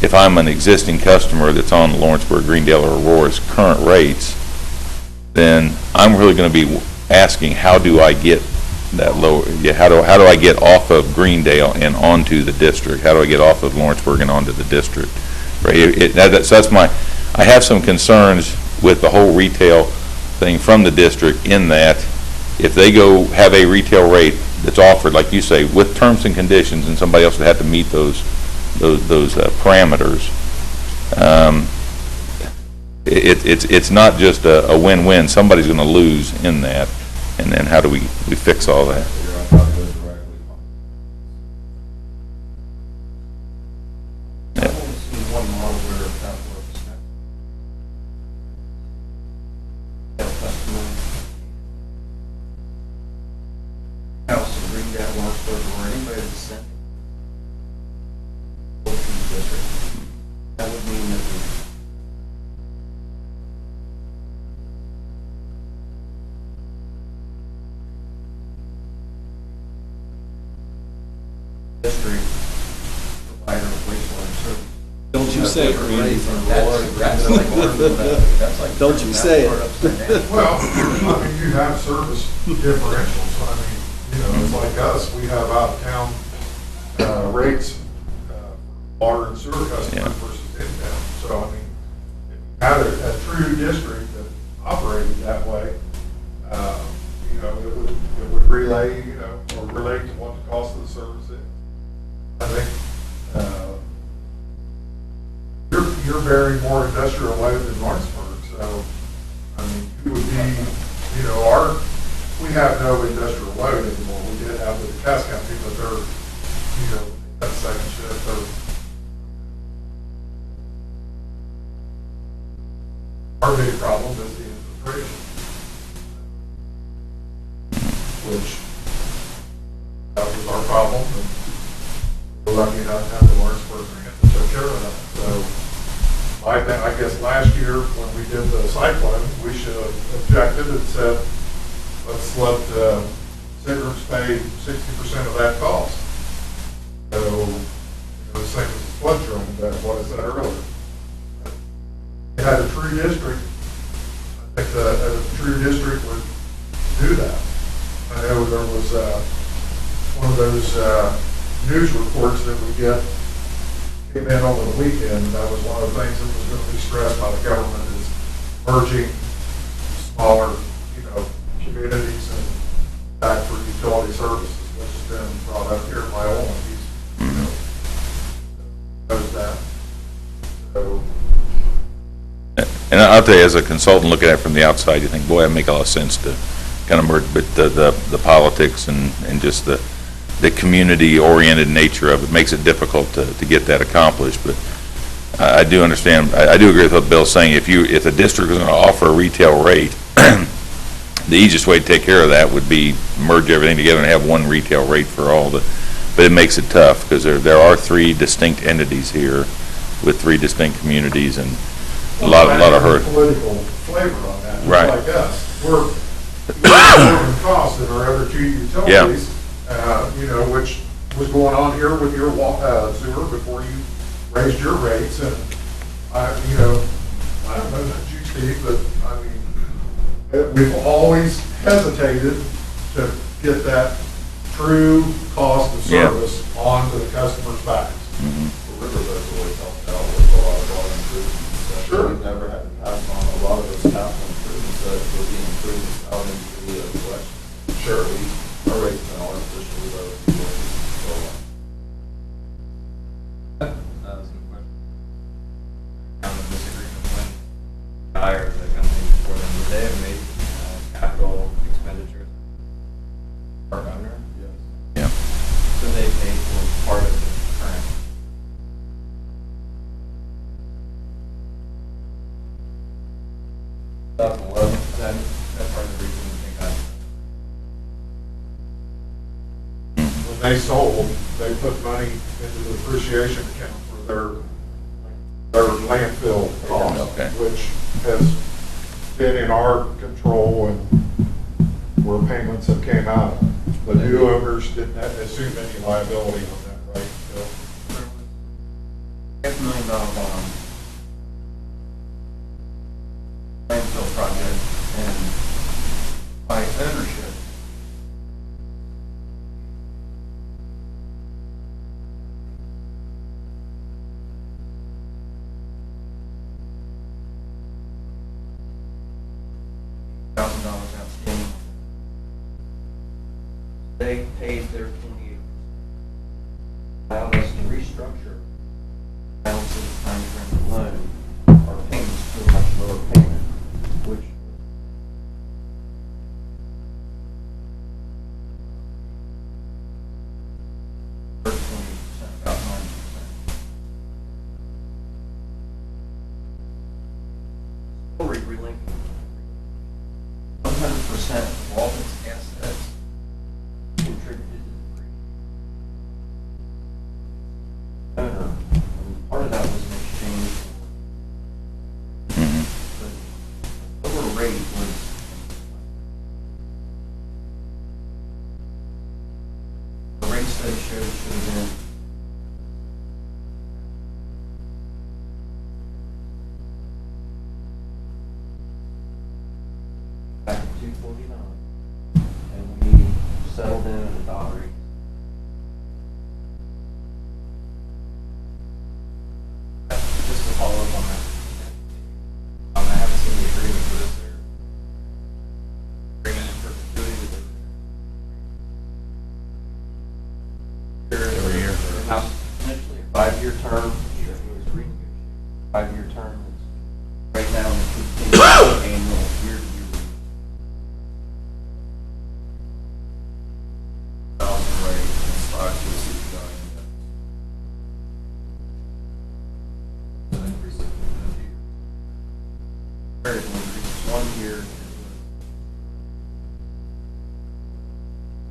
if I'm an existing customer that's on Lawrenceburg, Greendale, or Aurora's current rates, then I'm really going to be asking, how do I get that lower? Yeah, how do I get off of Greendale and onto the district? How do I get off of Lawrenceburg and onto the district? Right. So that's I have some concerns with the whole retail thing from the district, in that if they go have a retail rate that's offered, like you say, with terms and conditions, and somebody else would have to meet those parameters, it's not just a win-win. Somebody's going to lose in that, and then how do we fix all that? Figure out how to go directly. I've only seen one model where that works. Customer house in Greendale, Lawrenceburg, or anybody that's sent to the district. That would mean that the district provider of wastewater service. Don't you say it, Randy. That's like Don't you say it. Well, I mean, you have service differentials. I mean, it's like us, we have out-of-town rates, water and sewer customers Yeah. versus in-town. So, I mean, if you had a true district that operated that way, it would relay, or relate to what the cost of the service is. I think, you're bearing more industrial load than Lawrenceburg, so, I mean, you would be, we have no industrial load anymore. We did have the Cass County, but they're, that second shift, our big problem is the infiltration, which, that was our problem, and we're lucky enough to have the Lawrenceburg grant that took care of that. So, I guess last year, when we did the cyclone, we should have objected and said, let's let Citrus pay 60% of that cost. So, the same as the flood drain, what I said earlier. It had a true district, if a true district would do that. I know there was one of those news reports that we get came in over the weekend. That was one of the things that was going to be stressed by the government is merging smaller, communities and back for utility services, which has been brought up here by all of these, knows that. So, And I'll tell you, as a consultant looking at it from the outside, you think, boy, it make a lot of sense to kind of merge, but the politics and just the community-oriented nature of it makes it difficult to get that accomplished. But I do understand, I do agree with what Bill's saying. If the district is going to offer a retail rate, the easiest way to take care of that would be merge everything together and have one retail rate for all the, but it makes it tough because there are three distinct entities here with three distinct communities and a lot of hurt. Political flavor on that, just Right. like us. We're absorbing costs in our other two utilities, which was going on here with your sewer before you raised your rates. And I don't know about you, Steve, but I mean, we've always hesitated to get that true cost of service onto the customer's backs. The Riverboat's always helped out with a lot of water improvements. Sure. We've never had to pass on a lot of those capital improvements that will be improvements out into the collection. Sure. Our rate's been artificially low for so long. Some questions. On the disagreement when hire the company before them, would they have made capital expenditures our owner? Yes. Yeah. So they paid for part of the current. 2011. That's part of the reason they got. When they sold, they put money into the depreciation account for their landfill cost, Okay. which has been in our control and where payments have came out. The new owners didn't assume any liability on that, right, Bill? $500,000 bond. Landfill project and by ownership. $1,000 outstanding. They paid their 28%. Allowed us to restructure balance of the time frame of the loan, our payments to a much lower payment, which for 20%, about 9%. Still relinquishing 100% of all its assets contributed to the owner. And part of that was an exchange. But the lower rate was the rate study showed it should have been back in 249, and we settled in at a dollar rate. Just to follow up on that, I haven't seen the agreement for this there. Agreement in perpetuity with the. Every year. Initially a 5-year term, that was renegotiated. 5-year term, it's right now in the annual year-to-year. Thousand rate and stock to CPI index. An increase in a year. Variable increases 1 year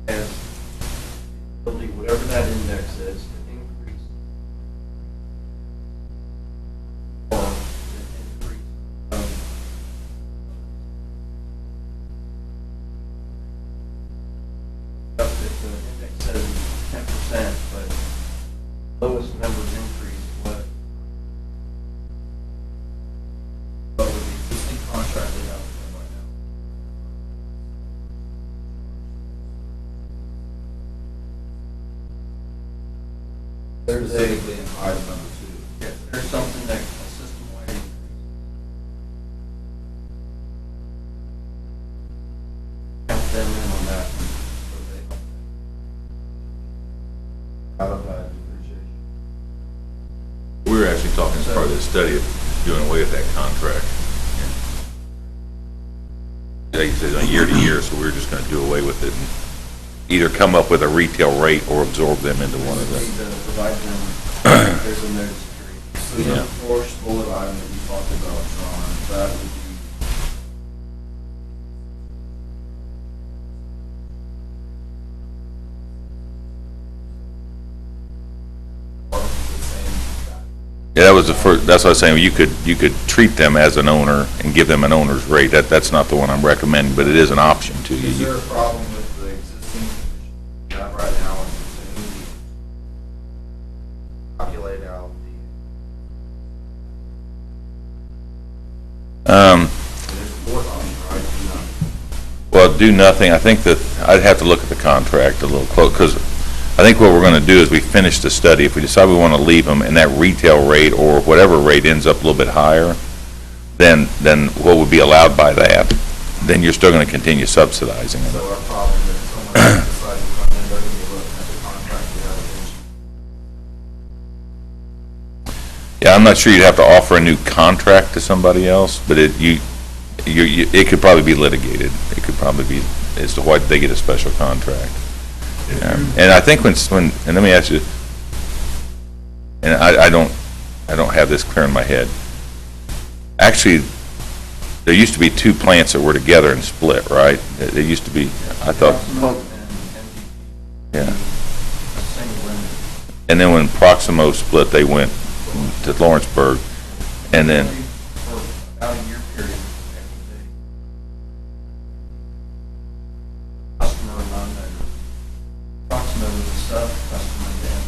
as ability, whatever that index is, to increase or an increase if the index says 10%, but lowest numbers increase, what But with the existing contract they have with There's a, specifically in item number 2. yeah, there's something that, a system-wide increase. Count them in on that one. So they- Out of that depreciation. We were actually talking as part of the study of doing away with that contract. Like you said, on year to year, so we were just going to do away with it and either come up with a retail rate or absorb them into one of We them. need to provide them, there's a notice period. So the Yeah. first bullet item that you talked about, Sean, that would be part of the same. Yeah, that was the first, that's what I was saying, you could treat them as an owner and give them an owner's rate. That's not the one I'm recommending, but it is an option to you. Is there a problem with the existing you have right now and saying calculate out there's four options, right? Do not- Well, do nothing, I think that, I'd have to look at the contract a little close, because I think what we're going to do is we finish the study. If we decide we want to leave them and that retail rate or whatever rate ends up a little bit higher, then what would be allowed by that, then you're still going to continue subsidizing So them. our problem is someone decides to come in, they're going to be looking at the contract we have with Yeah, I'm not sure you'd have to offer a new contract to somebody else, but it could probably be litigated. It could probably be as to why they get a special contract. And I think and let me ask you, and I don't have this clear in my head. Actually, there used to be two plants that were together and split, right? There used to be, I thought, Well, yeah. a single limit. And then when Proximo split, they went to Lawrenceburg, and then, For about a year period, customer among the approximately the sub-customer then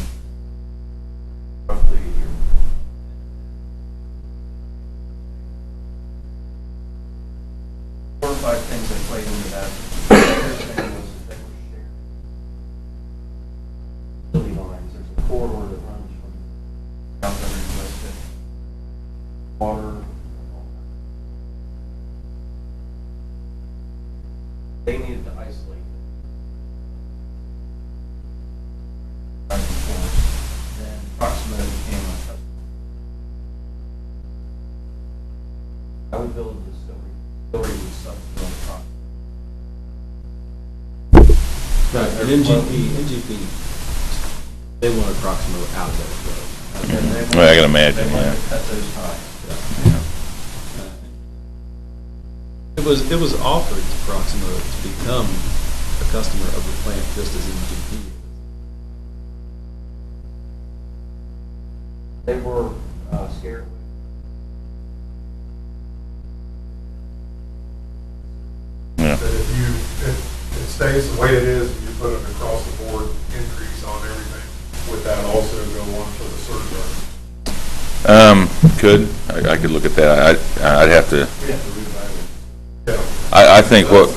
roughly a year. Four or five things that played into that. The first thing was that they were shared utility lines. There's a corridor that runs from out there in West End. Water. They needed to isolate it. Back and forth. Then Proximo became a customer. I would build a distillery would subsidize Proximo. Right, and MGP, they want Proximo out of that road. well, I can imagine, They wanted yeah. to cut those ties. It was offered to Proximo to become a customer of the plant just as MGP is. They were scared. Yeah. That if it stays the way it is, you put an across the board increase on everything, would that also go on for the surcharge? I could look at that. I'd have to, We have to reevaluate. Yeah. I think what,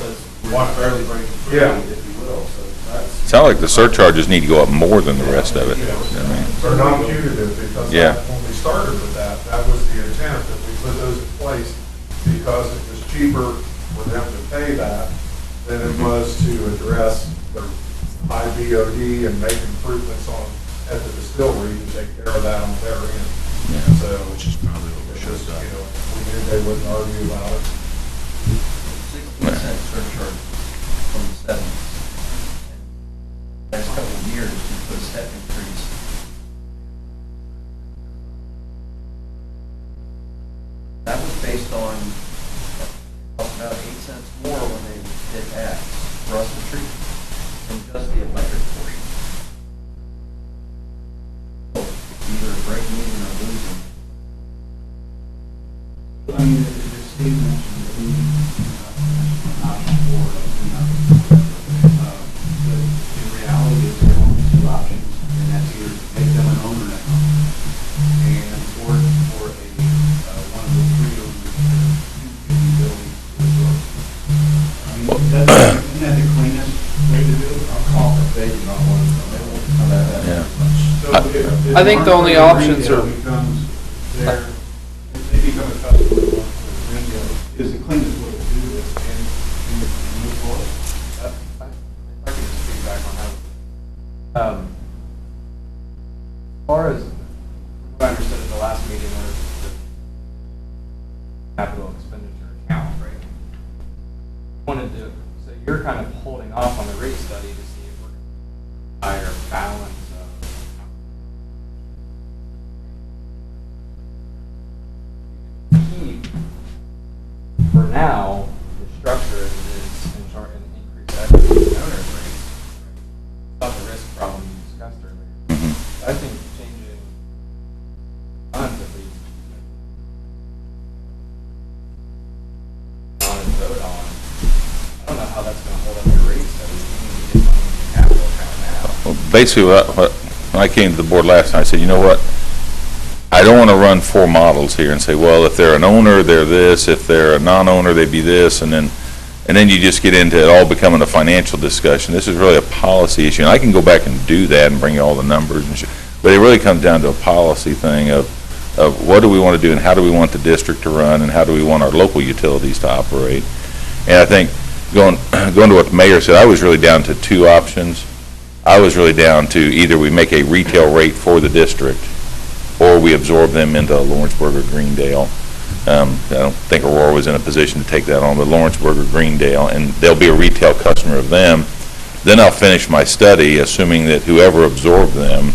We're barely breaking through, Yeah. if you will, so that's. sound like the surcharges need to go up more than the rest of it. I mean, They're not punitive, because Yeah. when we started with that was the intent, that we put those in place because it was cheaper for them to pay that than it was to address the high BOD and make improvements at the distillery to take care of that on their end. Yeah. So, which is probably what we should have done. We knew they wouldn't argue about it. 16% surcharge from the 70s. Next couple of years, we put a step increase. That was based on about 8 cents more when they did X for us to treat than just the electric portion. So either breaking even or losing. I mean, as Steve mentioned, that we an option for but in reality, it's only two options, and that's either make them an owner now, and or a, one of the three owners to the ability to absorb. I mean, isn't that the cleanest way to do it? I'll call it, they do not want to, they won't come at that Yeah. So if I think the only options are, Becomes their, if they become a customer of Greenville, is the cleanest way to do this and move forward. If I could just feedback on that. As far as, from what I understood at the last meeting, was the capital expenditure account, right? Wanted to, so you're kind of holding off on the rate study to see if we're higher balance of. Keep, for now, the structure as it is and chart and increase equity and owner's rates. About the risk problem you discussed earlier. I think changing funds at least. On and vote on. I don't know how that's going to hold up your rate study. You need to get money in your capital account now. Well, basically, when I came to the board last night, I said, you know what? I don't want to run 4 models here and say, well, if they're an owner, they're this, if they're a non-owner, they'd be this, and then you just get into it all becoming a financial discussion. This is really a policy issue, and I can go back and do that and bring you all the numbers and shit, but it really comes down to a policy thing of what do we want to do and how do we want the district to run and how do we want our local utilities to operate. And I think going to what the mayor said, I was really down to 2 options. I was really down to either we make a retail rate for the district or we absorb them into Lawrenceburg or Greendale. I don't think Aurora was in a position to take that on, but Lawrenceburg or Greendale, and they'll be a retail customer of them. Then I'll finish my study, assuming that whoever absorbed them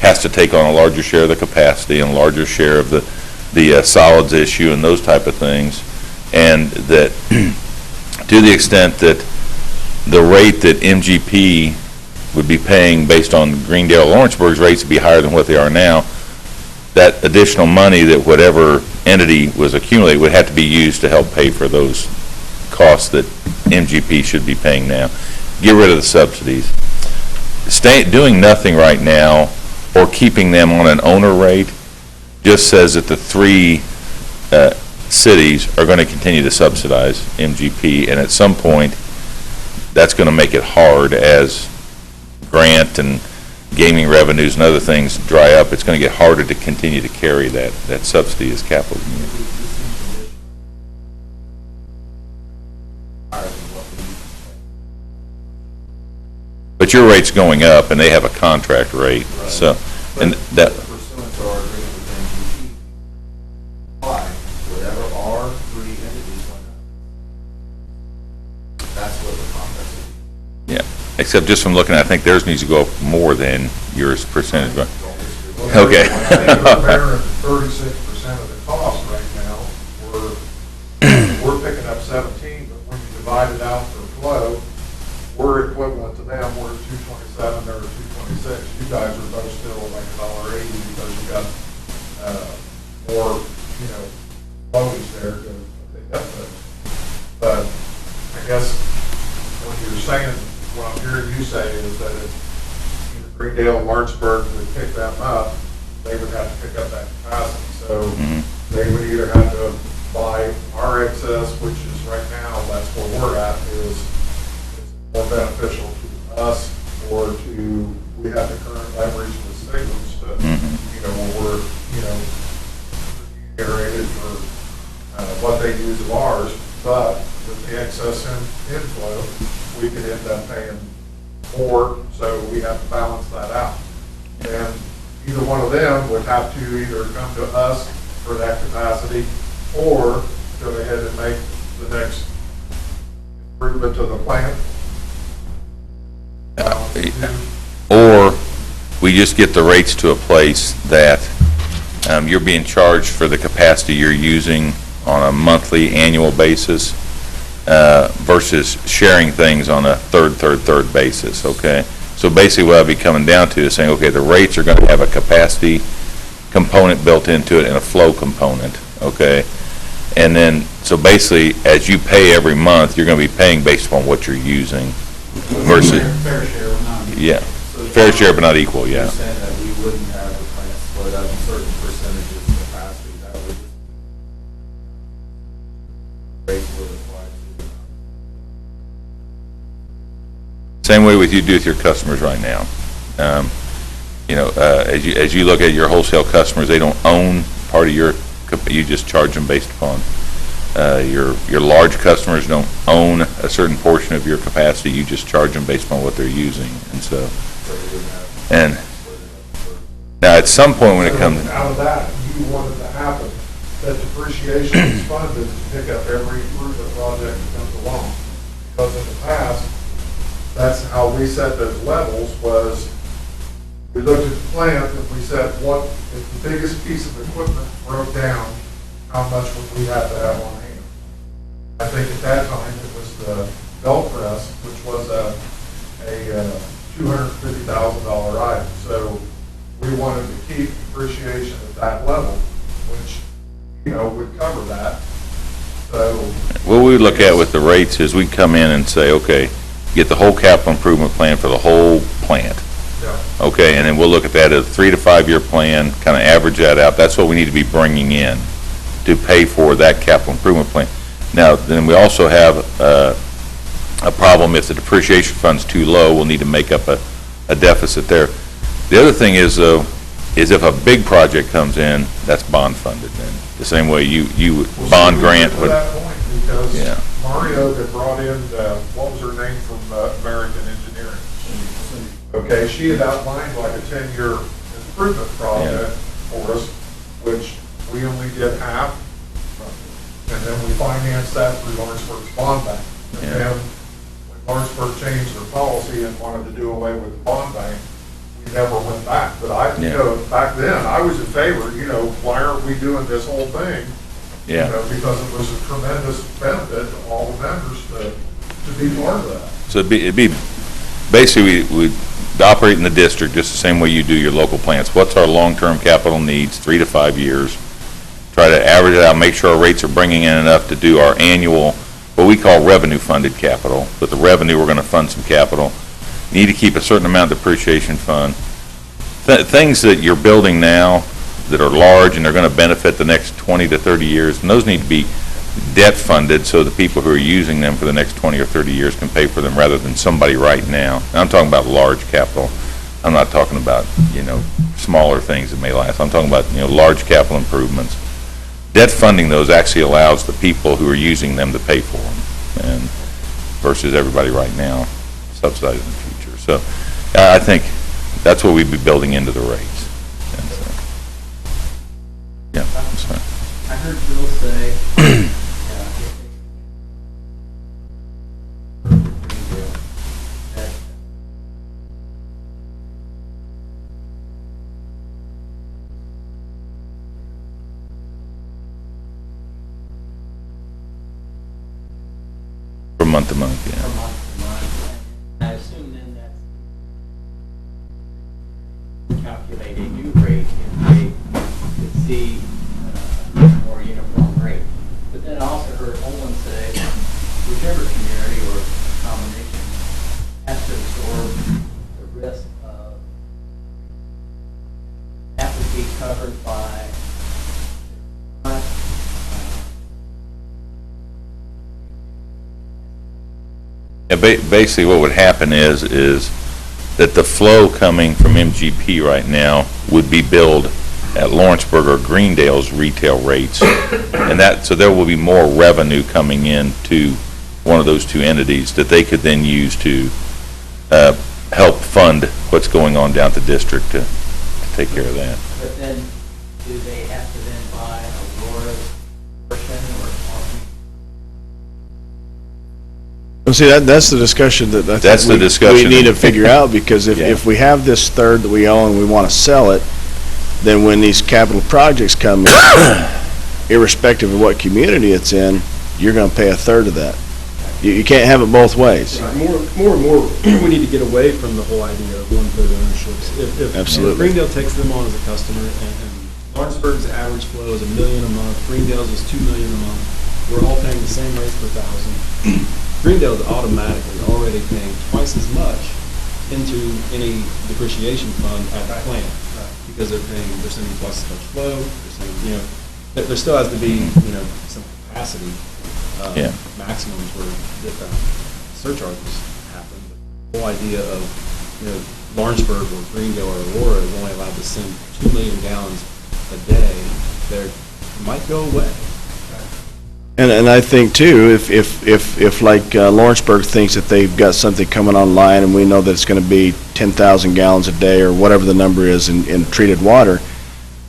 has to take on a larger share of the capacity and a larger share of the solids issue and those type of things, and that to the extent that the rate that MGP would be paying based on Greendale or Lawrenceburg's rates would be higher than what they are now, that additional money that whatever entity was accumulated would have to be used to help pay for those costs that MGP should be paying now. Get rid of the subsidies. Doing nothing right now or keeping them on an owner rate just says that the 3 cities are going to continue to subsidize MGP, and at some point that's going to make it hard as grant and gaming revenues and other things dry up. It's going to get harder to continue to carry that subsidy as capital. But your rate's going up, and they have a contract rate, so, and that. Pursuant to our agreement with MGP, why, whatever our 3 entities went up. That's what the contract is. Yeah, except just from looking, I think theirs needs to go up more than yours percentage, right? Okay. We're bearing 36% of the cost right now. We're picking up 17, but when you divide it out for flow, we're equivalent to them. We're at 227, they're at 226. You guys are both still like $1.80 because you got more, loads there to pick up those. But I guess when you're saying, what I'm hearing you say is that if either Greendale or Lawrenceburg would pick them up, they would have to pick up that capacity. So they would either have to buy our excess, which is right now, that's where we're at, is more beneficial to us, or we have the current leverage with Signals to, when we're, generated for what they use of ours, but with the excess inflow, we could end up paying more, so we have to balance that out. And either one of them would have to either come to us for that capacity, or go ahead and make the next improvement to the plant. Or we just get the rates to a place that you're being charged for the capacity you're using on a monthly, annual basis versus sharing things on a third basis, okay? So basically what I'd be coming down to is saying, okay, the rates are going to have a capacity component built into it and a flow component, okay? And then, so basically, as you pay every month, you're going to be paying based upon what you're using versus... Fair share, not equal. Yeah, fair share but not equal, yeah. You're saying that we wouldn't have the plant split up in certain percentages of capacity, that would just rates would apply to. Same way with you do with your customers right now. as you look at your wholesale customers, they don't own part of you just charge them based upon, your large customers don't own a certain portion of your capacity, you just charge them based upon what they're using, and so, and now at some point when it comes. Out of that, you want it to happen, that depreciation is funded to pick up every improvement project that comes along. Because in the past, that's how we set those levels, was we looked at the plant and we said, what, if the biggest piece of equipment broke down, how much would we have to have on hand? I think at that time, it was the belt press, which was a $250,000 item. So we wanted to keep depreciation at that level, which, would cover that. So. What we look at with the rates is we come in and say, okay, get the whole capital improvement plan for the whole plant. Yeah. Okay, and then we'll look at that as a 3 to 5 year plan, kind of average that out. That's what we need to be bringing in to pay for that capital improvement plan. Now, then we also have a problem if the depreciation fund's too low, we'll need to make up a deficit there. The other thing is, though, is if a big project comes in, that's bond funded then. The same way you bond grant To would. that point, because Yeah. Mario that brought in, what was her name from American Engineering? Okay, she had outlined like a 10-year improvement project for us, which we only did half, and then we financed that through Lawrenceburg's bond bank. And Yeah. then when Lawrenceburg changed their policy and wanted to do away with the bond bank, we never went back. But back then, I was in favor, why aren't we doing this whole thing? Yeah. Because it was a tremendous benefit to all the members to be part of that. So it'd be basically, we operate in the district just the same way you do your local plants. What's our long-term capital needs, 3 to 5 years? Try to average it out, make sure our rates are bringing in enough to do our annual, what we call revenue-funded capital. With the revenue, we're going to fund some capital. Need to keep a certain amount of depreciation fund. Things that you're building now that are large and they're going to benefit the next 20 to 30 years, and those need to be debt funded so the people who are using them for the next 20 or 30 years can pay for them rather than somebody right now. And I'm talking about large capital. I'm not talking about, smaller things that may last. I'm talking about, large capital improvements. Debt funding those actually allows the people who are using them to pay for them, and versus everybody right now subsidizing the future. So I think that's what we'd be building into the rates. And so, yeah, that's fine. I heard Bill say, that From month to month, yeah. from month to month. And I assume then that's calculate a new rate if they could see a more uniform rate. But then I also heard Olin say, whichever community or combination has to absorb the risk of, that would be covered by Yeah, basically what would happen is that the flow coming from MGP right now would be billed at Lawrenceburg or Greendale's retail rates. And so there will be more revenue coming in to one of those two entities that they could then use to help fund what's going on down at the district to take care of that. But then, do they have to then buy Aurora's portion or? Well, see, that's the discussion that I That's think the discussion. we need to figure out, because Yeah. if we have this third that we own and we want to sell it, then when these capital projects come in, irrespective of what community it's in, you're going to pay a third of that. You can't have it both ways. More and more, we need to get away from the whole idea of one-third ownerships. If Absolutely. Greendale takes them on as a customer, and Lawrenceburg's average flow is $1 million a month, Greendale's is $2 million a month, we're all paying the same rates per thousand. Greendale is automatically already paying twice as much into any depreciation fund at the plant, because they're sending twice as much flow, they're saying, there still has to be, some capacity Yeah. maximums where surcharges happen. But the whole idea of, Lawrenceburg or Greendale or Aurora is only allowed to send 2 million gallons a day, they might go away. And I think too, if like Lawrenceburg thinks that they've got something coming online and we know that it's going to be 10,000 gallons a day or whatever the number is in treated water,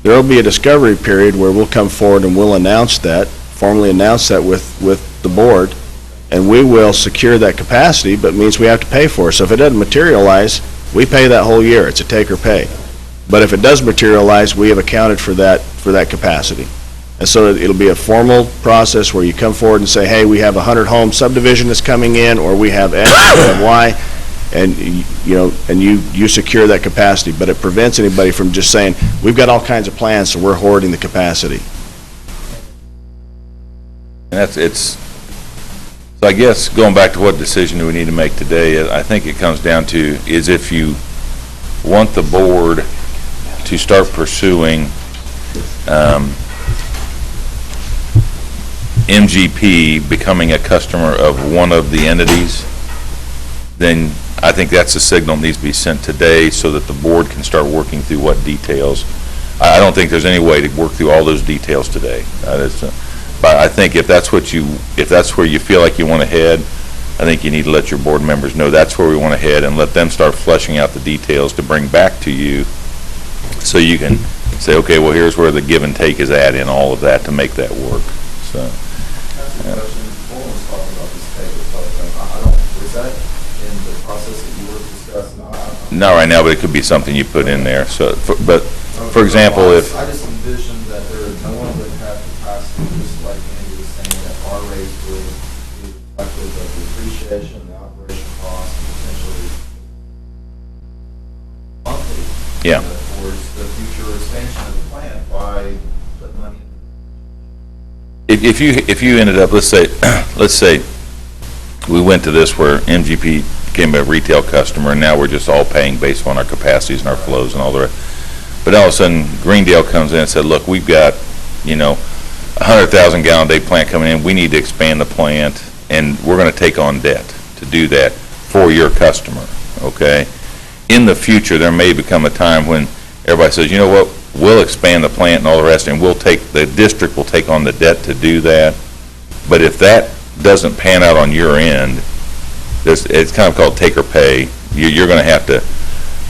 there'll be a discovery period where we'll come forward and we'll announce that, formally announce that with the board, and we will secure that capacity, but means we have to pay for it. So if it doesn't materialize, we pay that whole year. It's a take or pay. But if it does materialize, we have accounted for that capacity. And so it'll be a formal process where you come forward and say, hey, we have a 100-home subdivision that's coming in, or we have X, we have Y, and you secure that capacity. But it prevents anybody from just saying, we've got all kinds of plans, so we're hoarding the capacity. And so I guess going back to what decision do we need to make today, I think it comes down to is if you want the board to start pursuing MGP becoming a customer of one of the entities, then I think that's a signal that needs to be sent today so that the board can start working through what details. I don't think there's any way to work through all those details today. But I think if that's where you feel like you want to head, I think you need to let your board members know that's where we want to head and let them start fleshing out the details to bring back to you so you can say, okay, well, here's where the give and take is at in all of that to make that work. So. That's a question. Paul was talking about this paper, but was that in the process that you were discussing? Not right now, but it could be something you put in there. So, for example, if I just envisioned that no one would have capacity, just like Andy was saying, that our rates would be reflective of the depreciation, the operation costs, and potentially monthly. Yeah. Towards the future expansion of the plant by putting money in. if you ended up, let's say we went to this where MGP became a retail customer, and now we're just all paying based on our capacities and our flows and all the rest. But all of a sudden, Greendale comes in and said, look, we've got, 100,000 gallon day plant coming in. We need to expand the plant, and we're going to take on debt to do that for your customer, okay? In the future, there may become a time when everybody says, you know what, we'll expand the plant and all the rest, and the district will take on the debt to do that. But if that doesn't pan out on your end, it's kind of called take or pay. You're going to have to,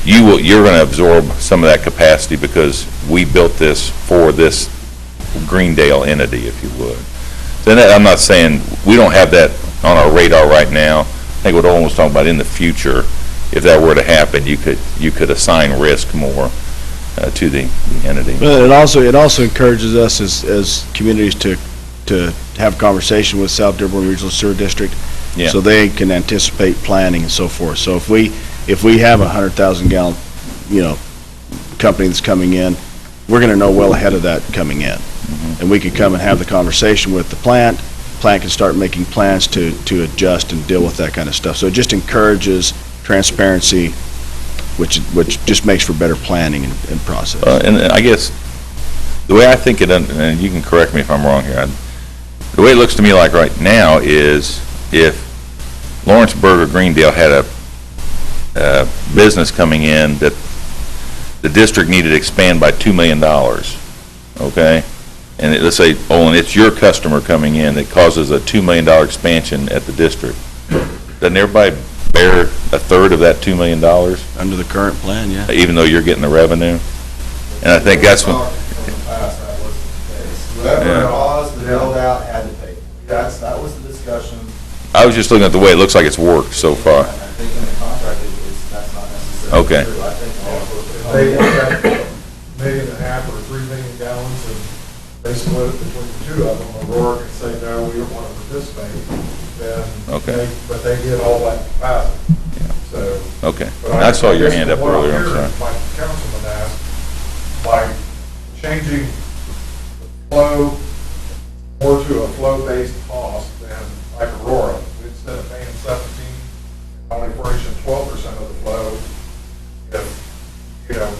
you're going to absorb some of that capacity because we built this for this Greendale entity, if you would. So I'm not saying we don't have that on our radar right now. I think what Owen was talking about in the future, if that were to happen, you could assign risk more to the entity. But it also encourages us as communities to have a conversation with South Dearborn Regional Sewer District, Yeah. so they can anticipate planning and so forth. So if we have a 100,000 gallon, company that's coming in, we're going to know well ahead of that coming in. Mm-hmm. And we could come and have the conversation with the plant. Plant can start making plans to adjust and deal with that kind of stuff. So it just encourages transparency, which just makes for better planning and process. And I guess the way I think it, and you can correct me if I'm wrong here, the way it looks to me like right now is if Lawrenceburg or Greendale had a business coming in that the district needed to expand by $2 million, okay? And let's say, Olin, it's your customer coming in that causes a $2 million expansion at the district. Doesn't everybody bear a third of that $2 million? Under the current plan, yeah. Even though you're getting the revenue? And I think that's when, From the past, that wasn't the case. Whoever caused the build-out had to pay. That was the discussion. I was just looking at the way it looks like it's worked so far. I think in the contract, that's not necessarily Okay. true. I think If they want that 1.5 million or 3 million gallons, and they split it between the two of them, Aurora can say, no, we don't want to participate, then, Okay. but they get all that capacity. So. Okay. but I saw your guess hand up what I'm earlier, I'm hearing, sorry. like Councilman asked, by changing the flow more to a flow-based cost than like Aurora, instead of paying 17, only furnishing 12% of the flow, if,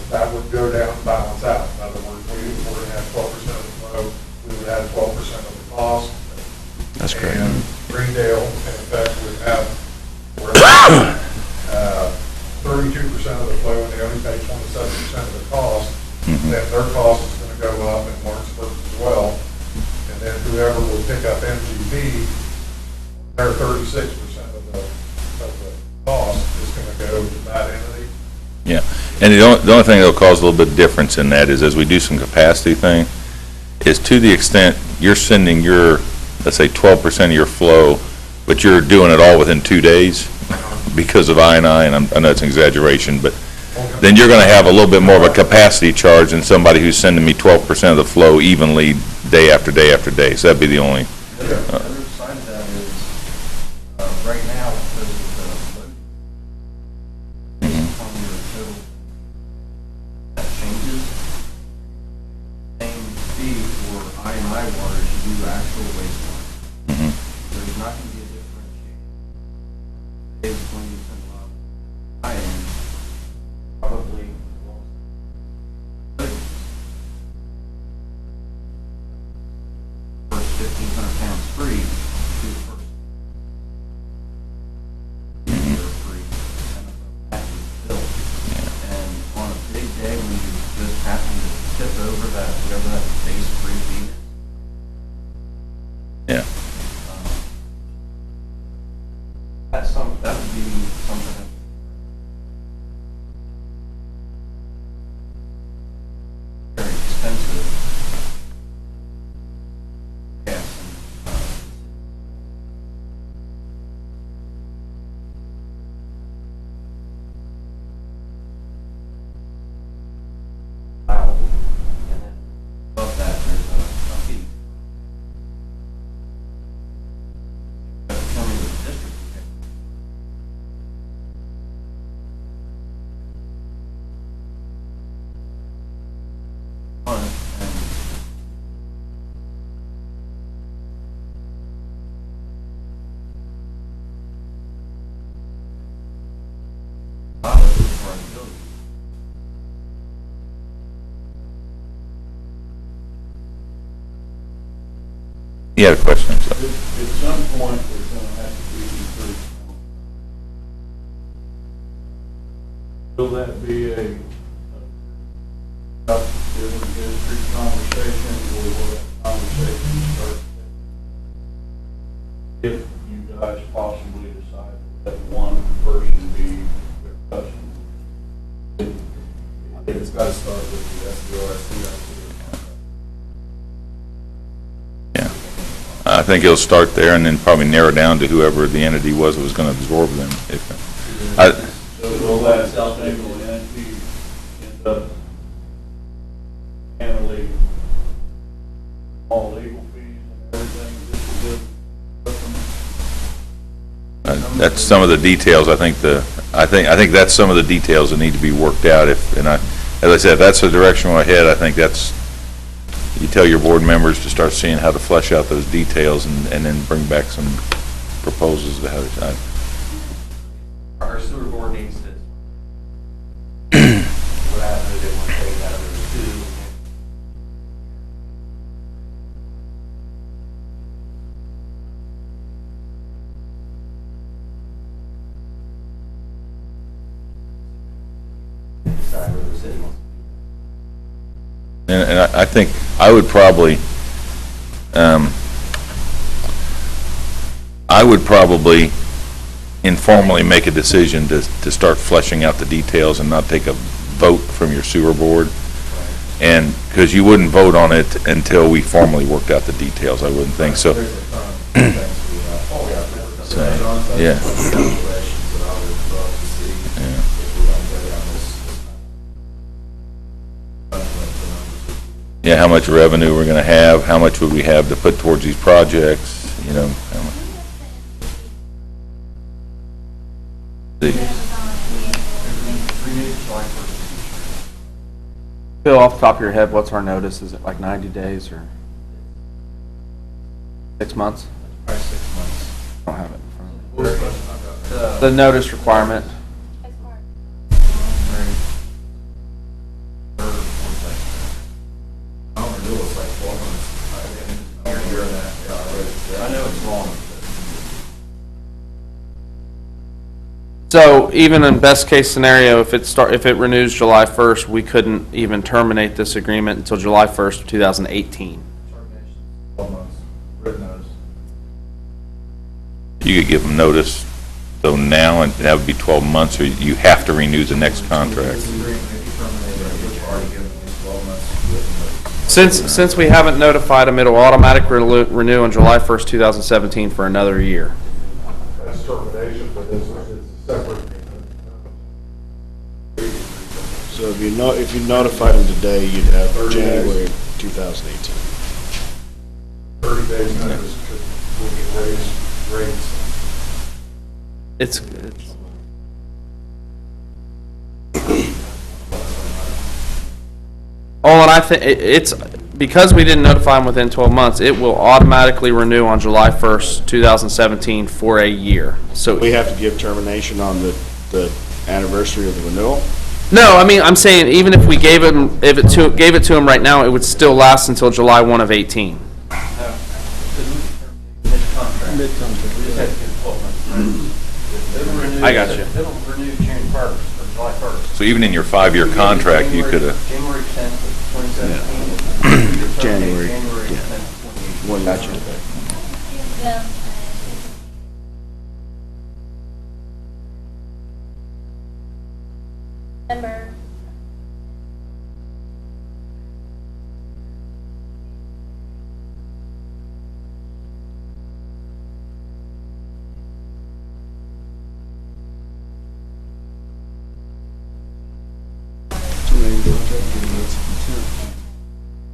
that would go down and balance out. In other words, if we're going to have 12% of the flow, we would add 12% of the cost. That's correct. And Greendale, in effect, would have 30% 32% of the flow and they only pay 27% of the cost, then their cost is going to go up in Lawrenceburg as well. And then whoever will pick up MGP, their 36% of the cost is going to go to that entity. Yeah, and the only thing that'll cause a little bit of difference in that is as we do some capacity thing, is to the extent you're sending your, let's say 12% of your flow, but you're doing it all within 2 days because of I&I, and I know it's an exaggeration, but then you're going to have a little bit more of a capacity charge than somebody who's sending me 12% of the flow evenly day after day after day. So that'd be the only. The other side of that is, right now, because of the load, based on your total, that changes. Same fee for I&I water as you do actual wastewater. There's not going to be a differentiation. It's when you send a lot of I&I, probably, first 1,500 pounds free to the first year free, and that is built. And on a big day when you just happen to tip over that, whatever that base free fee is. Yeah. That would be something. Very expensive. Gas and, allowable. And then above that, there's a fee. Determine the district. And for our ability. You had a question, so. At some point, there's going to have to be increased. Will that be a civil district conversation, or will that conversation start if you guys possibly decide that one person be their customer? I think it's got to start with the SDRSD. Yeah. I think it'll start there and then probably narrow down to whoever the entity was that was going to absorb them. So will that single entity end up handling all legal fees and everything? This is That's some of the details. I think that's some of the details that need to be worked out. As I said, if that's the direction we're head, I think that's, you tell your board members to start seeing how to flesh out those details and then bring back some proposals to how to. Our sewer board needs to, what happened, they want to take that over to two. Decide whether the city wants to. And I think I would probably informally make a decision to start fleshing out the details and not take a vote from your sewer board. And, because you wouldn't vote on it until we formally worked out the details, I wouldn't think so. Yeah. Yeah, how much revenue we're gonna have, how much would we have to put towards these projects, you know. Bill, off the top of your head, what's our notice? Is it like 90 days or 6 months? Probably 6 months. I don't have it in front of me. The notice requirement. I know it's long. So even in best case scenario, if it renews July 1st, we couldn't even terminate this agreement until July 1st, 2018. Termination, 12 months, written notice. You could give them notice, though, now, and that would be 12 months, or you have to renew the next contract. If you terminate it, you've already given me 12 months written notice. Since we haven't notified them, it'll automatically renew on July 1st, 2017 for another year. That's termination, but it's a separate. So if you notified them today, you'd have January 2018. 30 days notice will get raised. It's oh, and I think it's because we didn't notify them within 12 months, it will automatically renew on July 1st, 2017 for a year. So We have to give termination on the anniversary of the renewal. no, I mean, I'm saying even if we gave it to them right now, it would still last until July 1 of 18. Mid-contract. We just have to get 12 months. It'll renew. I got you. It'll renew June 1st or July 1st. So even in your 5-year contract, you could have, January 10th of 2017. January, January yeah. 10th of 2018. One gotcha. Give them, December.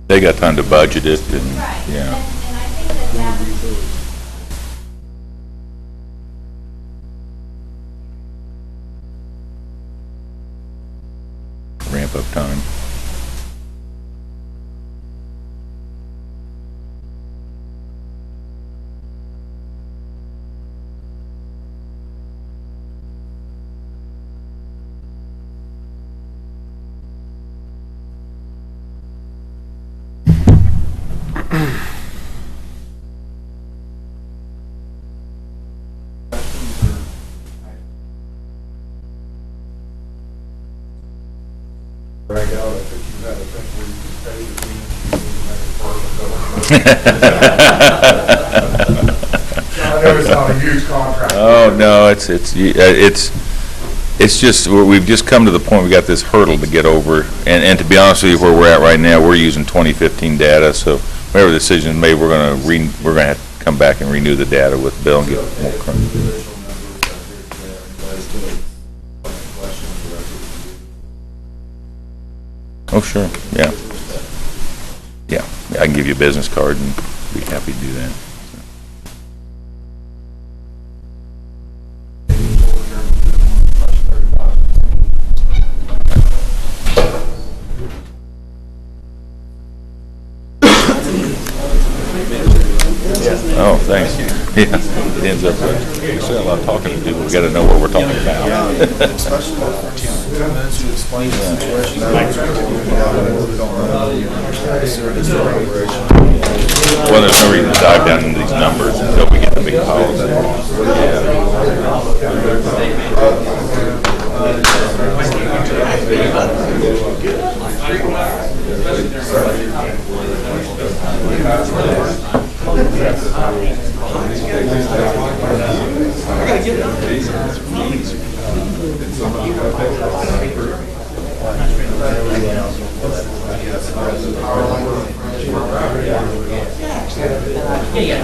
they got time to budget it, and, Right. yeah. And I think that would Ramp up time. Drag out, I think you had a thing where you could pay the I know it's not a huge contract. Oh, no, it's just, we've just come to the point, we got this hurdle to get over, and to be honest with you, where we're at right now, we're using 2015 data, so whatever decision is made, we're gonna have to come back and renew the data with Bill and get more current. Oh, sure, yeah. Yeah, I can give you a business card and be happy to do that. Oh, thanks. Yeah, it ends up, we still have a lot of talking to do, we gotta know what we're talking about. Well, there's no reason to dive down into these numbers until we get the big policy. Yeah.